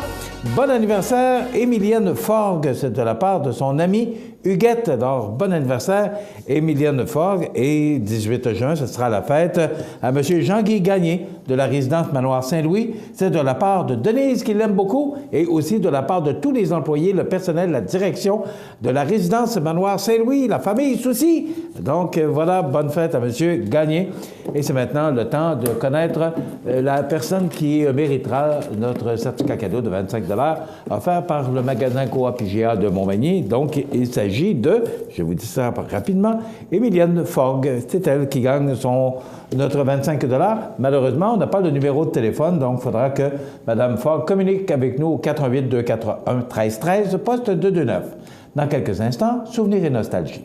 Bon anniversaire, Émilienne Forgue. C'est de la part de son amie Huguette. Alors, bon anniversaire, Émilienne Forgue. Et 18 juin, ce sera la fête à M. Jean-Guy Gagné de la résidence Manoir Saint-Louis. C'est de la part de Denise, qui l'aime beaucoup, et aussi de la part de tous les employés, le personnel, la direction de la résidence Manoir Saint-Louis, la famille Souci. Donc, voilà, bonne fête à M. Gagné. Et c'est maintenant le temps de connaître la personne qui méritera notre certificat cadeau de 25 offert par le magasin Coop IGA de Montmagny. Donc, il s'agit de, je vous dis ça rapidement, Émilienne Fogg. C'est elle qui gagne notre 25 $. Malheureusement, on n'a pas le numéro de téléphone, donc il faudra que Mme Fogg communique avec nous au 88 241 1313, poste 229. Dans quelques instants, souvenirs et nostalgie.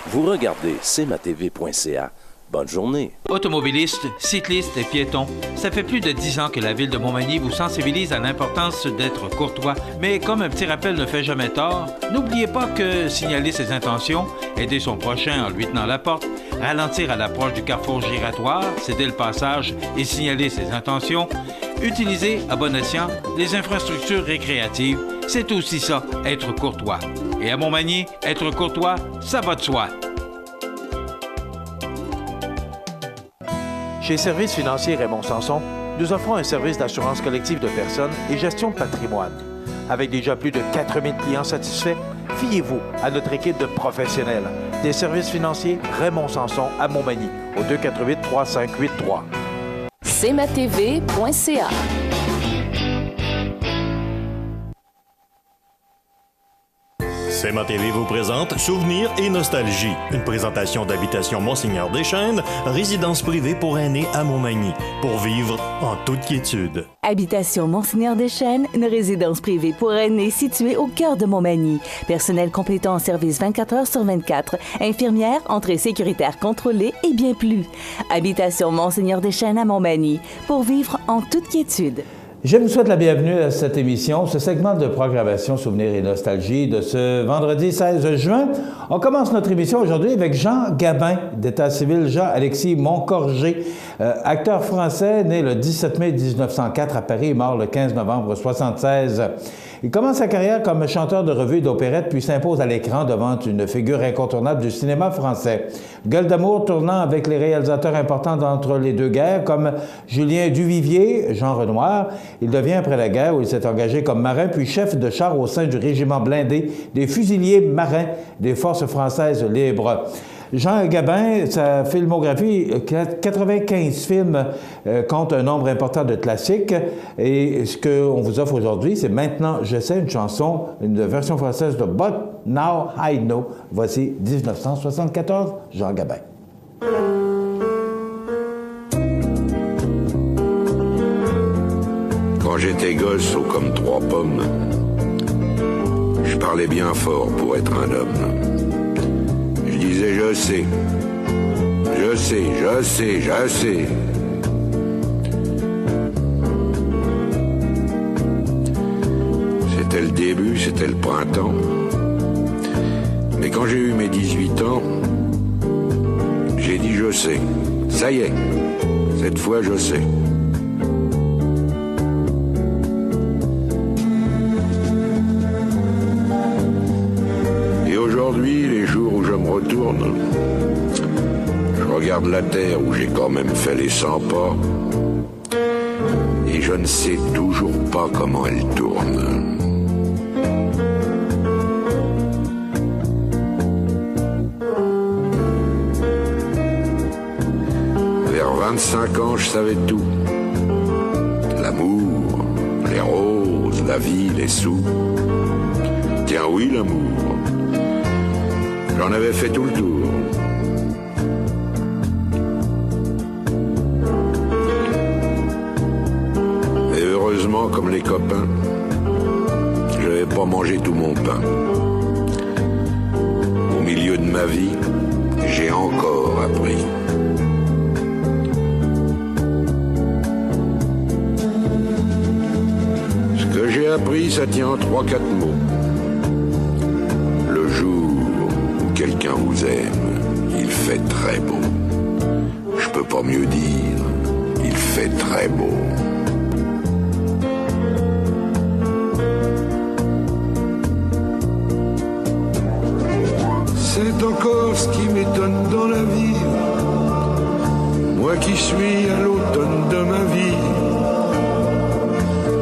Vous regardez cmatv.ca. Bonne journée. Automobilistes, cyclistes et piétons, ça fait plus de 10 ans que la Ville de Montmagny vous sensibilise à l'importance d'être courtois. Mais comme un petit rappel ne fait jamais tort, n'oubliez pas que signaler ses intentions, aider son prochain en lui tenant la porte, ralentir à l'approche du carrefour giratoire, céder le passage et signaler ses intentions, utiliser à bon escient les infrastructures récréatives, c'est aussi ça, être courtois. Et à Montmagny, être courtois, ça va de soi. Chez Services financiers Raymond Sanson, nous offrons un service d'assurance collective de personnes et gestion de patrimoine. Avec déjà plus de 4000 clients satisfaits, fiez-vous à notre équipe de professionnels. Des services financiers Raymond Sanson à Montmagny, au 248-3583. cmatv.ca. CMA TV vous présente Souvenirs et Nostalgie, une présentation d'Habitation Monseigneur Deschênes, résidence privée pour aînés à Montmagny, pour vivre en toute quiétude. Habitation Monseigneur Deschênes, une résidence privée pour aînés située au cœur de Montmagny. Personnel complétant en service 24 heures sur 24, infirmière, entrée sécuritaire contrôlée et bien plus. Habitation Monseigneur Deschênes à Montmagny, pour vivre en toute quiétude. Je vous souhaite la bienvenue à cette émission, ce segment de programmation Souvenirs et Nostalgie de ce vendredi 16 juin. On commence notre émission aujourd'hui avec Jean Gabin, d'état civil Jean-Alexis Moncorgé, acteur français né le 17 mai 1904 à Paris et mort le 15 novembre 1976. Il commence sa carrière comme chanteur de revues et d'opérette, puis s'impose à l'écran devant une figure incontournable du cinéma français. Gueule d'amour tournant avec les réalisateurs importants d'entre les deux guerres, comme Julien Duvivier, Jean Renoir. Il devient, après la guerre, où il s'est engagé comme marin, puis chef de char au sein du régiment blindé des fusiliers marins des Forces françaises libres. Jean Gabin, sa filmographie, 95 films, compte un nombre important de classiques. Et ce qu'on vous offre aujourd'hui, c'est Maintenant je sais, une chanson, une version française de But Now I Know. Voici 1974, Jean Gabin. Quand j'étais gosse, haut comme 3 pommes, je parlais bien fort pour être un homme. Je disais je sais, je sais, je sais, je sais. C'était le début, c'était le printemps. Mais quand j'ai eu mes 18 ans, j'ai dit je sais. Ça y est, cette fois je sais. Et aujourd'hui, les jours où je me retourne, je regarde la terre où j'ai quand même fait les 100 pas, et je ne sais toujours pas comment elle tourne. Vers 25 ans, je savais tout. L'amour, les roses, la vie, les sous. Tiens oui, l'amour. J'en avais fait tout le tour. Et heureusement, comme les copains, je n'avais pas mangé tout mon pain. Au milieu de ma vie, j'ai encore appris. Ce que j'ai appris, ça tient en 3-4 mots. Le jour où quelqu'un vous aime, il fait très beau. Je peux pas mieux dire, il fait très beau. C'est encore ce qui m'étonne dans la vie. Moi qui suis à l'automne de ma vie.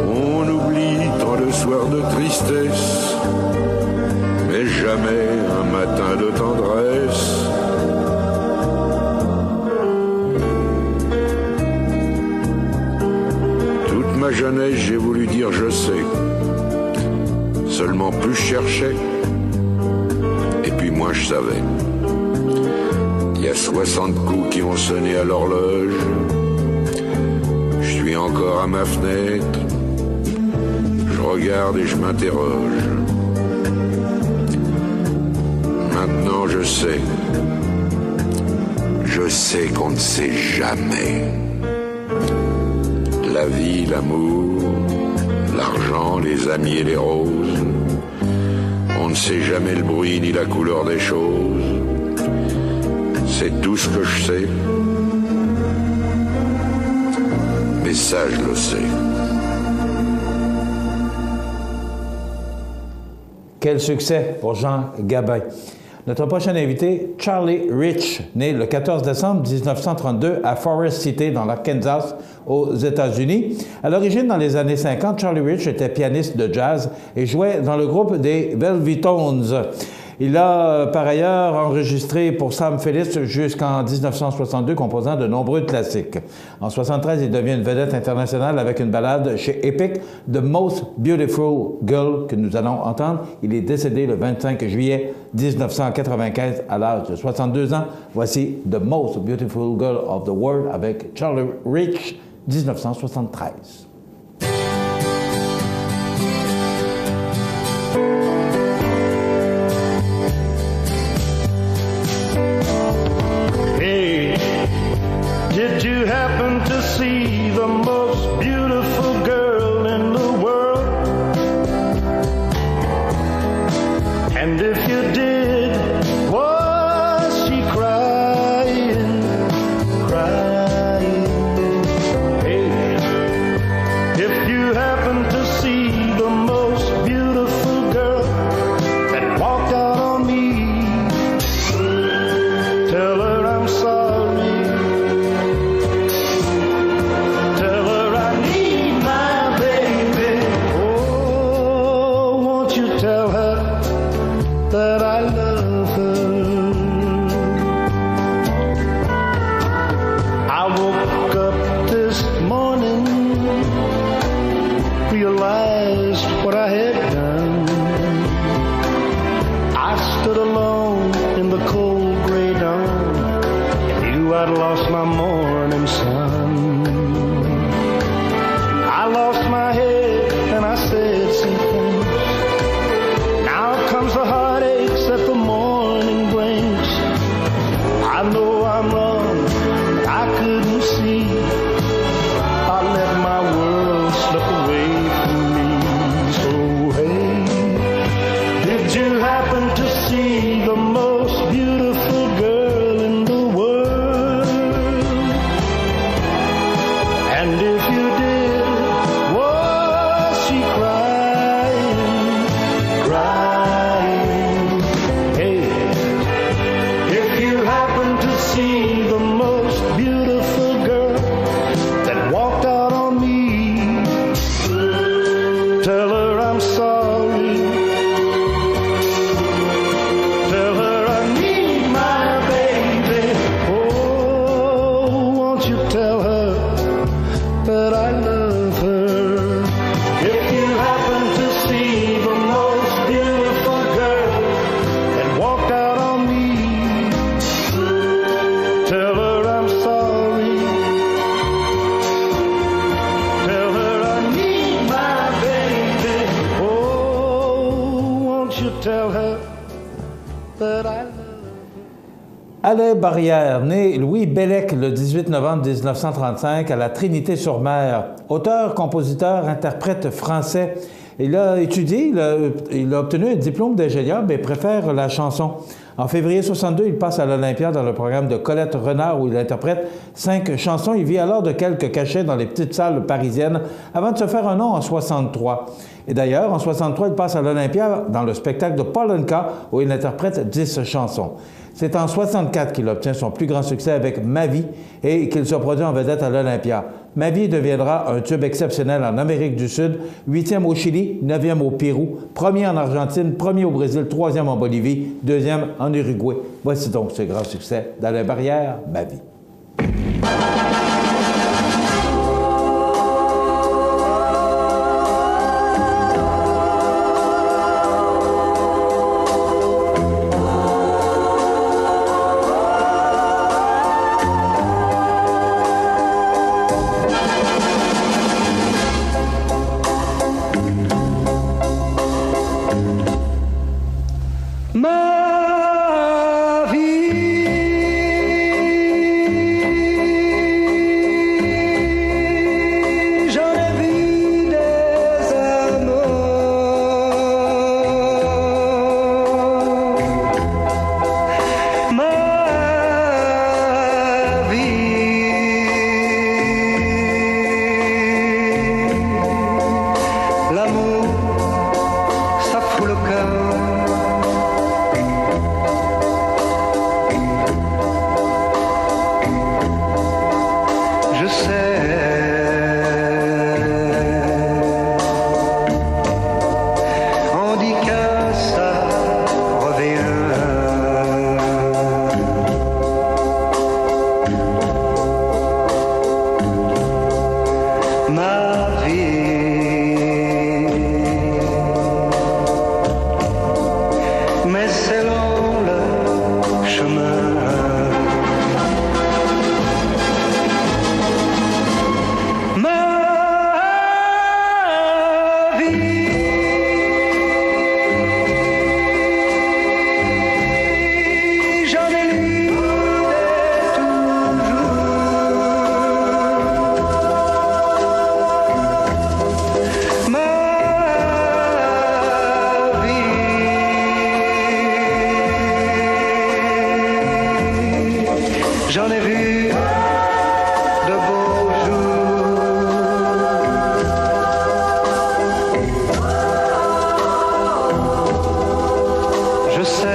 On oublie tant de soirs de tristesse, mais jamais un matin de tendresse. Toute ma jeunesse, j'ai voulu dire je sais. Seulement plus je cherchais, et puis moins je savais. Il y a 60 coups qui ont sonné à l'horloge. Je suis encore à ma fenêtre. Je regarde et je m'interroge. Maintenant je sais. Je sais qu'on ne sait jamais. La vie, l'amour, l'argent, les amis et les roses. On ne sait jamais le bruit ni la couleur des choses. C'est tout ce que je sais. Mais ça, je le sais. Quel succès pour Jean Gabin. Notre prochain invité, Charlie Rich, né le 14 décembre 1932 à Forest City, dans l'Arkansas, aux États-Unis. À l'origine, dans les années 50, Charlie Rich était pianiste de jazz et jouait dans le groupe des Velvetones. Il a par ailleurs enregistré pour Sam Phillips jusqu'en 1962, composant de nombreux classiques. En 1973, il devient une vedette internationale avec une ballade chez Epic, The Most Beautiful Girl, que nous allons entendre. Il est décédé le 25 juillet 1995 à l'âge de 62 ans. Voici The Most Beautiful Girl of the World avec Charlie Rich, 1973. Did you happen to see the most beautiful girl in the world? And if you did, was she crying, crying? Hey, if you happen to see the most beautiful girl that walked out on me, tell her I'm sorry. That I love her. I woke up this morning, realized what I had done. I stood alone in the cold gray dawn and knew I'd lost my morning sun. I lost my head and I said some things. Now comes the heartaches that the morning brings. I know I'm wrong, but I couldn't see. I let my world slip away from me. So hey, did you happen to see the most beautiful girl in the world? And if you did, was she crying, crying? Hey, if you happen to see the most beautiful girl that walked out on me, tell her I'm sorry. Tell her I need my baby. Oh, won't you tell her that I love her? If you happen to see the most beautiful girl that walked out on me, tell her I'm sorry. Tell her I need my baby. Oh, won't you tell her that I love her? Alain Barrière, né Louis Bellec le 18 novembre 1935 à la Trinité-sur-Mer. Auteur, compositeur, interprète français. Il a étudié, il a obtenu un diplôme d'ingénieur, mais préfère la chanson. En février 62, il passe à l'Olympia dans le programme de Colette Renard où il interprète 5 chansons. Il vit alors de quelques cachets dans les petites salles parisiennes avant de se faire un nom en 63. Et d'ailleurs, en 63, il passe à l'Olympia dans le spectacle de Paul Anka où il interprète 10 chansons. C'est en 64 qu'il obtient son plus grand succès avec Ma vie et qu'il se produit en vedette à l'Olympia. Ma vie deviendra un tube exceptionnel en Amérique du Sud, 8e au Chili, 9e au Pérou, 1er en Argentine, 1er au Brésil, 3e en Bolivie, 2e en Uruguay. Voici donc ce grand succès d'Alain Barrière, Ma vie. Ma vie ma vie. Mais c'est long le chemin. J'en ai vu de beaux jours. Je sais.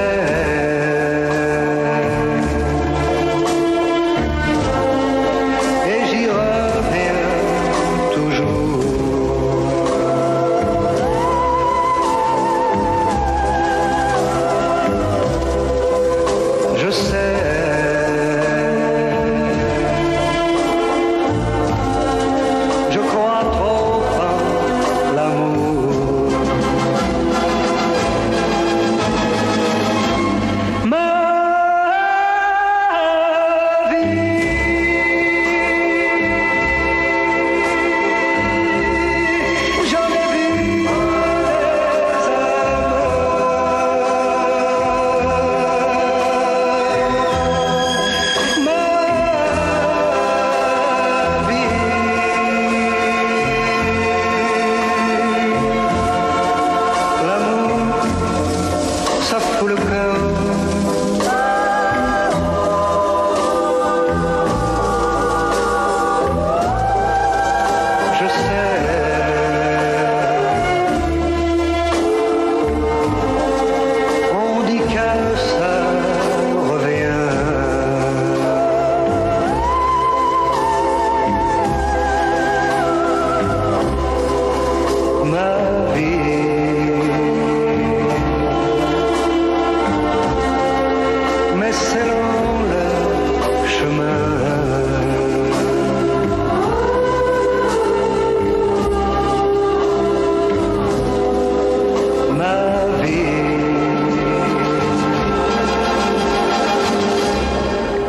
Et j'y reviens toujours. Je sais.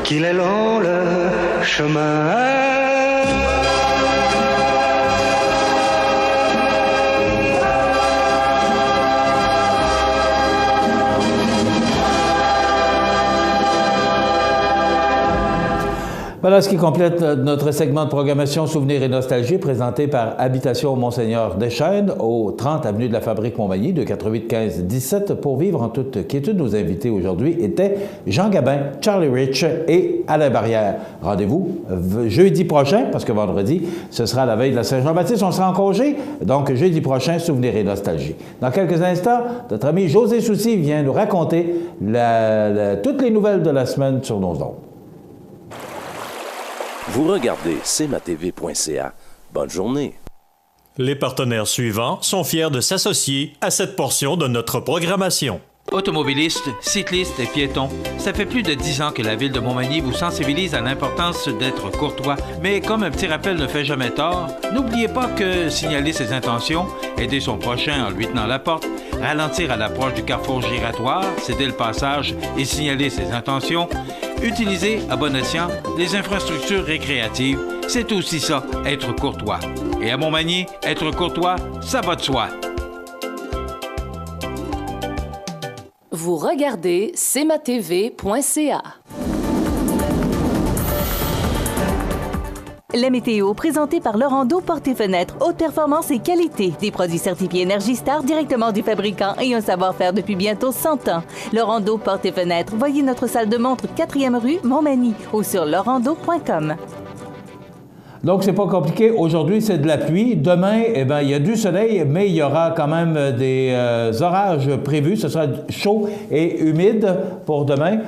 Qu'il est long le chemin. Voilà ce qui complète notre segment de programmation Souvenirs et Nostalgie présenté par Habitation Monseigneur Deschênes au 30 avenue de la Fabrique Montmagny de 88 15 17. Pour vivre en toute quiétude, nos invités aujourd'hui étaient Jean Gabin, Charlie Rich et Alain Barrière. Rendez-vous jeudi prochain, parce que vendredi, ce sera la veille de la Saint-Jean-Baptiste, on sera en congé, donc jeudi prochain, Souvenirs et Nostalgie. Dans quelques instants, notre ami José Soucy vient nous raconter toutes les nouvelles de la semaine sur nos ondes. Vous regardez cmatv.ca. Bonne journée. Les partenaires suivants sont fiers de s'associer à cette portion de notre programmation. Automobilistes, cyclistes et piétons, ça fait plus de 10 ans que la Ville de Montmagny vous sensibilise à l'importance d'être courtois. Mais comme un petit rappel ne fait jamais tort, n'oubliez pas que signaler ses intentions, aider son prochain en lui tenant la porte, ralentir à l'approche du carrefour giratoire, céder le passage et signaler ses intentions, utiliser à bon escient les infrastructures récréatives, c'est aussi ça, être courtois. Et à Montmagny, être courtois, ça va de soi. Vous regardez cmatv.ca. La météo, présentée par Lorando Portes et Fenêtres, haute performance et qualité. Des produits certifiés Énergie Star directement du fabricant et un savoir-faire depuis bientôt 100 ans. Lorando Portes et Fenêtres, voyez notre salle de montre 4e rue Montmagny ou sur lorando.com. Donc, c'est pas compliqué. Aujourd'hui, c'est de la pluie. Demain, eh bien, il y a du soleil, mais il y aura quand même des orages prévus. Ce sera chaud et humide pour demain.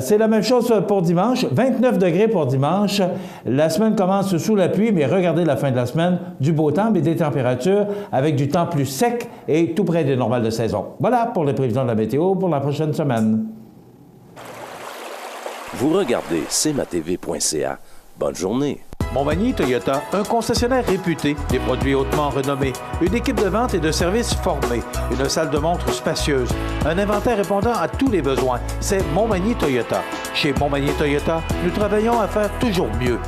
C'est la même chose pour dimanche. 29 degrés pour dimanche. La semaine commence sous la pluie, mais regardez la fin de la semaine. Du beau temps, mais des températures avec du temps plus sec et tout près des normales de saison. Voilà pour les prévisions de la météo pour la prochaine semaine. Vous regardez cmatv.ca. Bonne journée. Montmagny Toyota, un concessionnaire réputé, des produits hautement renommés, une équipe de vente et de services formée, une salle de montre spacieuse, un inventaire répondant à tous les besoins. C'est Montmagny Toyota. Chez Montmagny Toyota, nous travaillons à faire toujours mieux.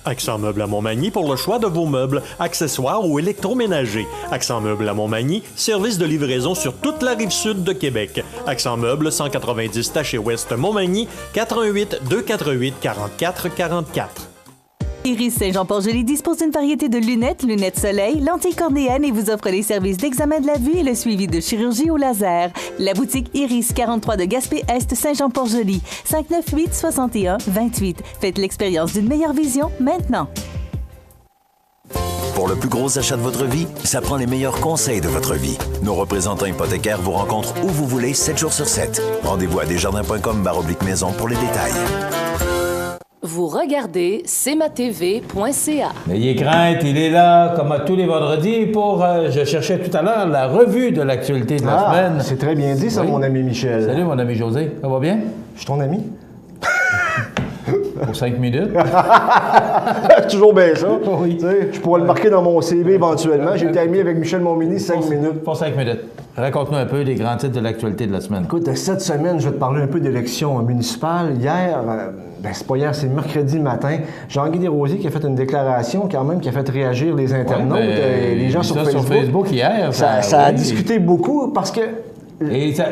Accent Meubles à Montmagny pour le choix de vos meubles, accessoires ou électroménagers. Accent Meubles à Montmagny, service de livraison sur toute la rive sud de Québec. Accent Meubles, 190 Taché Ouest Montmagny, 88 248 44 44. Iris Saint-Jean-Port-Joli dispose d'une variété de lunettes soleil, lentilles cornéennes et vous offre les services d'examen de la vue et le suivi de chirurgie au laser. La boutique Iris 43 de Gaspé-Est Saint-Jean-Port-Joli, 598 61 28. Faites l'expérience d'une meilleure vision maintenant. Pour le plus gros achat de votre vie, ça prend les meilleurs conseils de votre vie. Nos représentants hypothécaires vous rencontrent où vous voulez, 7 jours sur 7. Rendez-vous à desjardins.com/maison pour les détails. Vous regardez cmatv.ca. N'ayez crainte, il est là, comme à tous les vendredis, pour, je cherchais tout à l'heure, la revue de l'actualité de la semaine. C'est très bien dit, ça, oui. Mon ami Michel. Salut, mon ami José. Ça va bien? Je suis ton ami. Pour 5 minutes. Toujours bien ça. Oui. Je pourrais le marquer dans mon CV éventuellement. J'ai été ami avec Michel Montminy 5 minutes. Pour 5 minutes. Raconte-nous un peu les grands titres de l'actualité de la semaine. Écoute, cette semaine, je vais te parler un peu d'élections municipales. Hier, c'est pas hier, c'est mercredi matin, Jean-Guy Desrosiers qui a fait une déclaration quand même qui a fait réagir les internautes, les gens sur Facebook hier. Ça a discuté beaucoup parce que... Et ça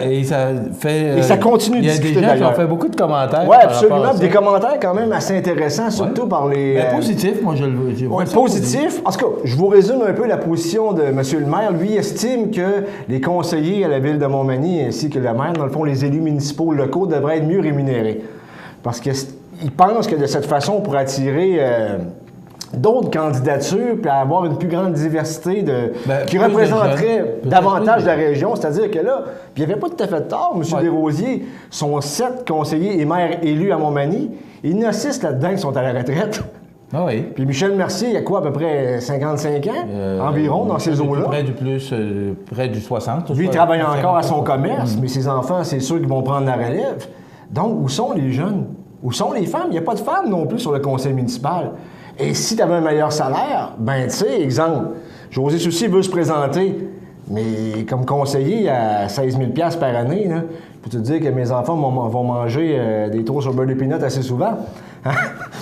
fait... Et ça continue de discuter. Il y a des gens qui ont fait beaucoup de commentaires. Oui, absolument. Des commentaires quand même assez intéressants, surtout par les... positifs, moi je le vois. Positif. En tout cas, je vous résume un peu la position de M. le maire. Lui estime que les conseillers à la ville de Montmagny ainsi que le maire, dans le fond, les élus municipaux locaux devraient être mieux rémunérés. Parce qu'il pense que de cette façon, on pourrait attirer... d'autres candidatures, puis avoir une plus grande diversité qui représenterait davantage la région. C'est-à-dire que là, puis il n'y avait pas tout à fait tort, M. Desrosiers, sont 7 conseillers et maires élus à Montmagny. Il y en a 6 là-dedans qui sont à la retraite. Ah oui. Puis Michel Mercier, il y a quoi, à peu près 55 ans, environ, dans ces eaux-là? Près du 60. Lui, il travaille encore à son commerce, mais ses enfants, c'est sûr qu'ils vont prendre la relève. Donc, où sont les jeunes? Où sont les femmes? Il n'y a pas de femmes non plus sur le conseil municipal. Et si tu avais un meilleur salaire, ben tu sais, exemple, José Soucy veut se présenter, mais comme conseiller à 16 000 $ par année, là, je peux te dire que mes enfants vont manger des tours sur beurre d'épinette assez souvent.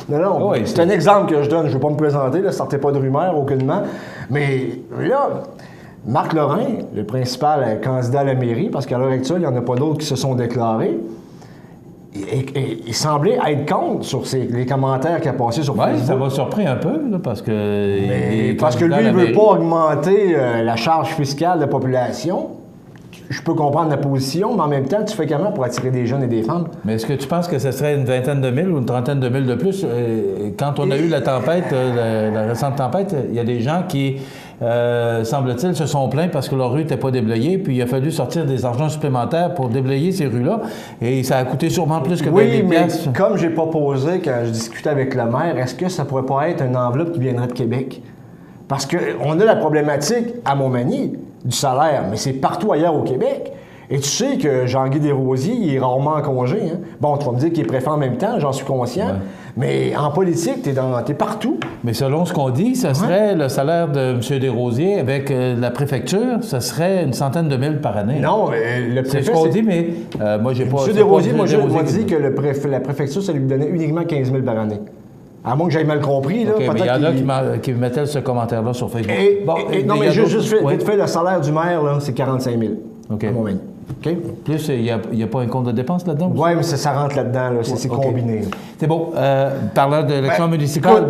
Non, oui, c'est un exemple que je donne. Je ne veux pas me présenter, ne sortez pas de rumeurs, aucunement. Mais là, Marc Lorrain, le principal candidat à la mairie, parce qu'à l'heure actuelle, il n'y en a pas d'autres qui se sont déclarés, il semblait être contre sur les commentaires qu'il a passés sur Facebook. Oui, ça m'a surpris un peu, là, parce que... Parce que lui, il ne veut pas augmenter la charge fiscale de la population. Je peux comprendre la position, mais en même temps, tu fais comment pour attirer des jeunes et des femmes? Mais est-ce que tu penses que ce serait une vingtaine de mille ou une trentaine de mille de plus? Quand on a eu la tempête, la récente tempête, il y a des gens qui, semble-t-il, se sont plaints parce que leur rue n'était pas déblayée, puis il a fallu sortir des argents supplémentaires pour déblayer ces rues-là, et ça a coûté sûrement plus que 20 000 piastres. Mais comme j'ai pas posé quand je discutais avec le maire, est-ce que ça pourrait pas être une enveloppe qui viendrait de Québec? Parce qu'on a la problématique à Montmagny du salaire, mais c'est partout ailleurs au Québec. Et tu sais que Jean-Guy Desrosiers, il est rarement en congé. Hein? Bon, tu vas me dire qu'il est préfet en même temps, j'en suis conscient. Ouais. Mais en politique, t'es partout. Mais selon ce qu'on dit, ce serait le salaire de M. Desrosiers avec la préfecture, ce serait une centaine de mille par année. Non, mais le préfet... C'est ce qu'on dit, mais moi, j'ai pas... M. Desrosiers, moi, dit que la préfecture, ça lui donnait uniquement 15 000 par année. À moins que j'aie mal compris. Là, OK, mais il y en a qui mettaient ce commentaire-là sur Facebook. Non, mais juste vite fait, le salaire du maire, là, c'est 45 000 OK. à Montmagny. OK? Plus, il n'y a pas un compte de dépenses là-dedans? Oui, mais ça rentre là-dedans. Là, c'est combiné. C'est bon. Parlant de l'élection municipale,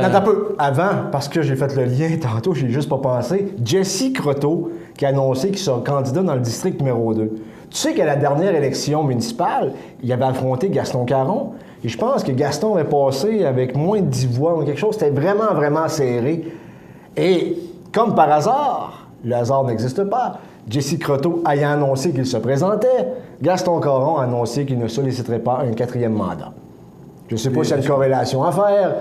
Attends un peu. Avant, parce que j'ai fait le lien tantôt, j'ai juste pas pensé, Jesse Croteau, qui a annoncé qu'il sera candidat dans le district numéro 2. Tu sais qu'à la dernière élection municipale, il avait affronté Gaston Caron. Et je pense que Gaston est passé avec moins de 10 voix ou quelque chose. C'était vraiment, vraiment serré. Et comme par hasard, le hasard n'existe pas, Jesse Croteau ayant annoncé qu'il se présentait, Gaston Caron a annoncé qu'il ne solliciterait pas un 4e mandat. Je ne sais pas s'il y a une corrélation à faire,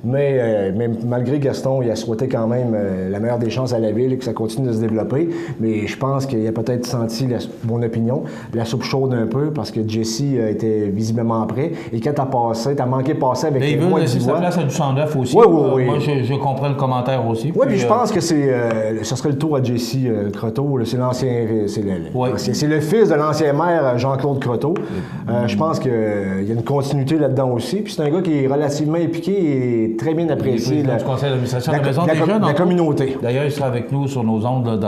Mais malgré Gaston, il a souhaité quand même la meilleure des chances à la ville et que ça continue de se développer. Mais je pense qu'il a peut-être senti, mon opinion, la soupe chaude un peu parce que Jesse était visiblement prêt. Et quand t'as manqué de passer avec il veut laisser sa place à du 109 aussi. Oui. Moi, je comprends le commentaire aussi. Oui, puis je pense que ce serait le tour à Jesse Croteau. C'est l'ancien... C'est le fils de l'ancien maire Jean-Claude Croteau. Je pense qu'il y a une continuité là-dedans aussi. Puis c'est un gars qui est relativement impliqué et très bien apprécié. Du conseil d'administration de la Maison des Jeunes. La communauté. D'ailleurs, il sera avec nous sur nos ondes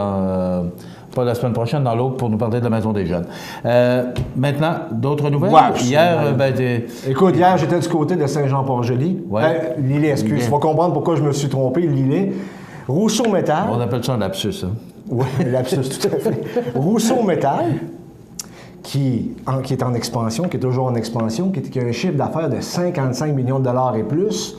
pas la semaine prochaine, dans l'autre, pour nous parler de la Maison des Jeunes. Maintenant, d'autres nouvelles? Hier, écoute, hier, j'étais du côté de Saint-Jean-Port-Joli. Lillet, excuse. Tu vas comprendre pourquoi je me suis trompé. Lillet. Rousseau-Métal. On appelle ça un lapsus, hein? Oui, lapsus, tout à fait. Rousseau-Métal, qui est en expansion, qui est toujours en expansion, qui a un chiffre d'affaires de 55 millions de dollars et plus,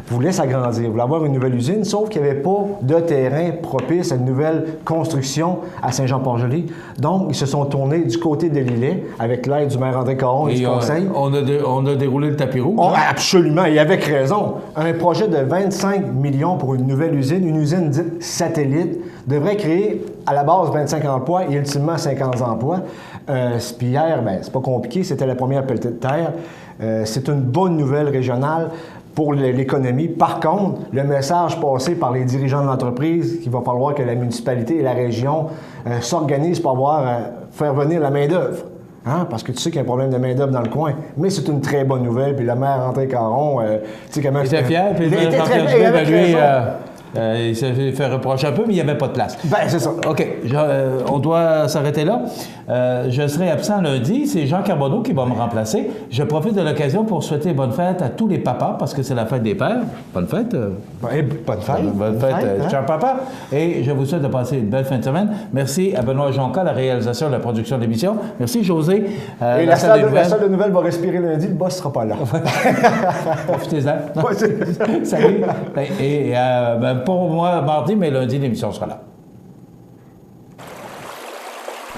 voulait s'agrandir, voulait avoir une nouvelle usine, sauf qu'il n'y avait pas de terrain propice à une nouvelle construction à Saint-Jean-Port-Joli. Donc, ils se sont tournés du côté de Lillet, avec l'aide du maire André Caron et du conseil. On a déroulé le tapis rouge. Absolument, et avec raison. Un projet de 25 millions pour une nouvelle usine, une usine dite satellite, devrait créer à la base 25 emplois et ultimement 50 emplois. Puis hier, c'est pas compliqué, c'était la première pelletée de terre. C'est une bonne nouvelle régionale pour l'économie. Par contre, le message passé par les dirigeants de l'entreprise, qu'il va falloir que la municipalité et la région s'organisent pour faire venir la main-d'œuvre. Hein? Parce que tu sais qu'il y a un problème de main-d'œuvre dans le coin. Mais c'est une très bonne nouvelle. Puis le maire André Caron, tu sais comment... Il était fier, puis il était très fier. Il s'est fait reprocher un peu, mais il n'y avait pas de place. C'est ça. OK. On doit s'arrêter là. Je serai absent lundi. C'est Jean Carbonneau qui va me remplacer. Je profite de l'occasion pour souhaiter bonne fête à tous les papas, parce que c'est la fête des pères. Bonne fête. Bonne fête. Bonne fête, cher papa. Et je vous souhaite de passer une belle fin de semaine. Merci à Benoît Jonca, la réalisation de la production de l'émission. Merci, José. Et la salle de nouvelles va respirer lundi. Le boss ne sera pas là. Profitez-en. Salut. Et pour moi, mardi, mais lundi, l'émission sera là.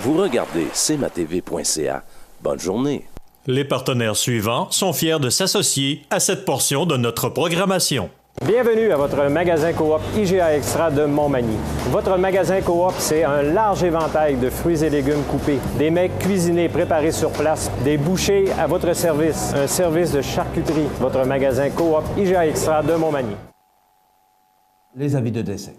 Vous regardez cmatv.ca. Bonne journée. Les partenaires suivants sont fiers de s'associer à cette portion de notre programmation. Bienvenue à votre magasin Coop IGA Extra de Montmagny. Votre magasin Coop, c'est un large éventail de fruits et légumes coupés, des mets cuisinés préparés sur place, des bouchées à votre service, un service de charcuterie. Votre magasin Coop IGA Extra de Montmagny. Les avis de décès.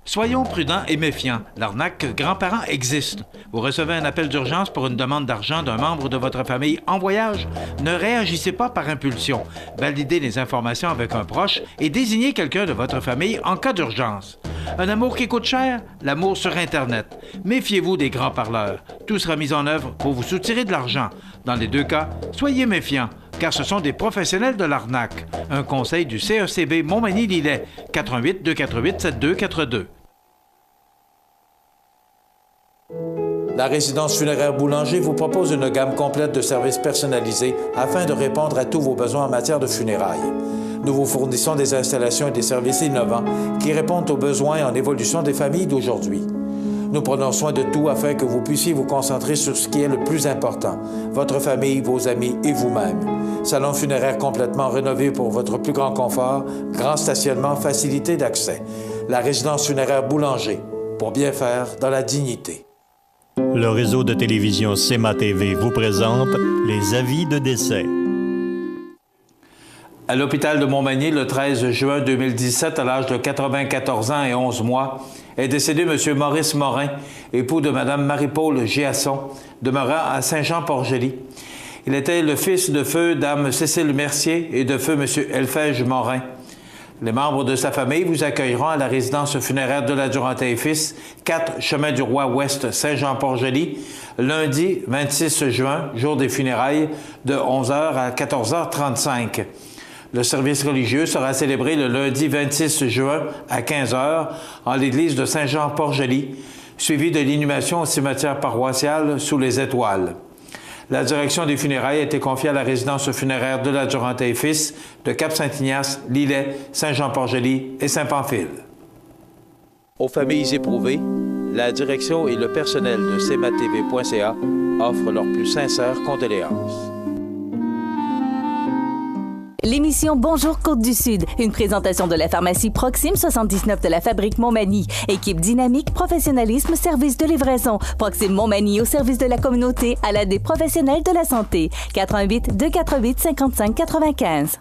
Soyons prudents et méfiants. L'arnaque grands-parents existe. Vous recevez un appel d'urgence pour une demande d'argent d'un membre de votre famille en voyage? Ne réagissez pas par impulsion. Validez les informations avec un proche et désignez quelqu'un de votre famille en cas d'urgence. Un amour qui coûte cher? L'amour sur Internet. Méfiez-vous des grands parleurs. Tout sera mis en œuvre pour vous soutirer de l'argent. Dans les deux cas, soyez méfiants, car ce sont des professionnels de l'arnaque. Un conseil du CECB Montmagny-Lillet, 88-248-7242. La résidence funéraire Boulanger vous propose une gamme complète de services personnalisés afin de répondre à tous vos besoins en matière de funérailles. Nous vous fournissons des installations et des services innovants qui répondent aux besoins en évolution des familles d'aujourd'hui. Nous prenons soin de tout afin que vous puissiez vous concentrer sur ce qui est le plus important, votre famille, vos amis et vous-même. Salon funéraire complètement rénové pour votre plus grand confort, grand stationnement, facilité d'accès. La résidence funéraire Boulanger, pour bien faire dans la dignité. Le réseau de télévision CMA-TV vous présente les avis de décès. À l'hôpital de Montmagny, le 13 juin 2017, à l'âge de 94 ans et 11 mois, est décédé M. Maurice Morin, époux de Mme Marie-Paul Giasson, demeurant à Saint-Jean-Port-Joli. Il était le fils de feu Dame Cécile Mercier et de feu M. Elphège Morin. Les membres de sa famille vous accueilleront à la résidence funéraire de la Durantaye et Fils, 4 Chemin du Roi Ouest, Saint-Jean-Port-Joli, lundi 26 juin, jour des funérailles, de 11h à 14h35. Le service religieux sera célébré le lundi 26 juin à 15h en l'église de Saint-Jean-Port-Joli, suivi de l'inhumation au cimetière paroissial sous les étoiles. La direction des funérailles a été confiée à la résidence funéraire de la Durantaye et Fils de Cap-Saint-Ignace, Lillet, Saint-Jean-Port-Joli et Saint-Pamphile. Aux familles éprouvées, la direction et le personnel de cmatv.ca offrent leurs plus sincères condoléances. L'émission Bonjour Côte-du-Sud, une présentation de la pharmacie Proxime 79 de la Fabrique Montmagny. Équipe dynamique, professionnalisme, service de livraison. Proxime Montmagny au service de la communauté à l'aide des professionnels de la santé. 88 248 55 95.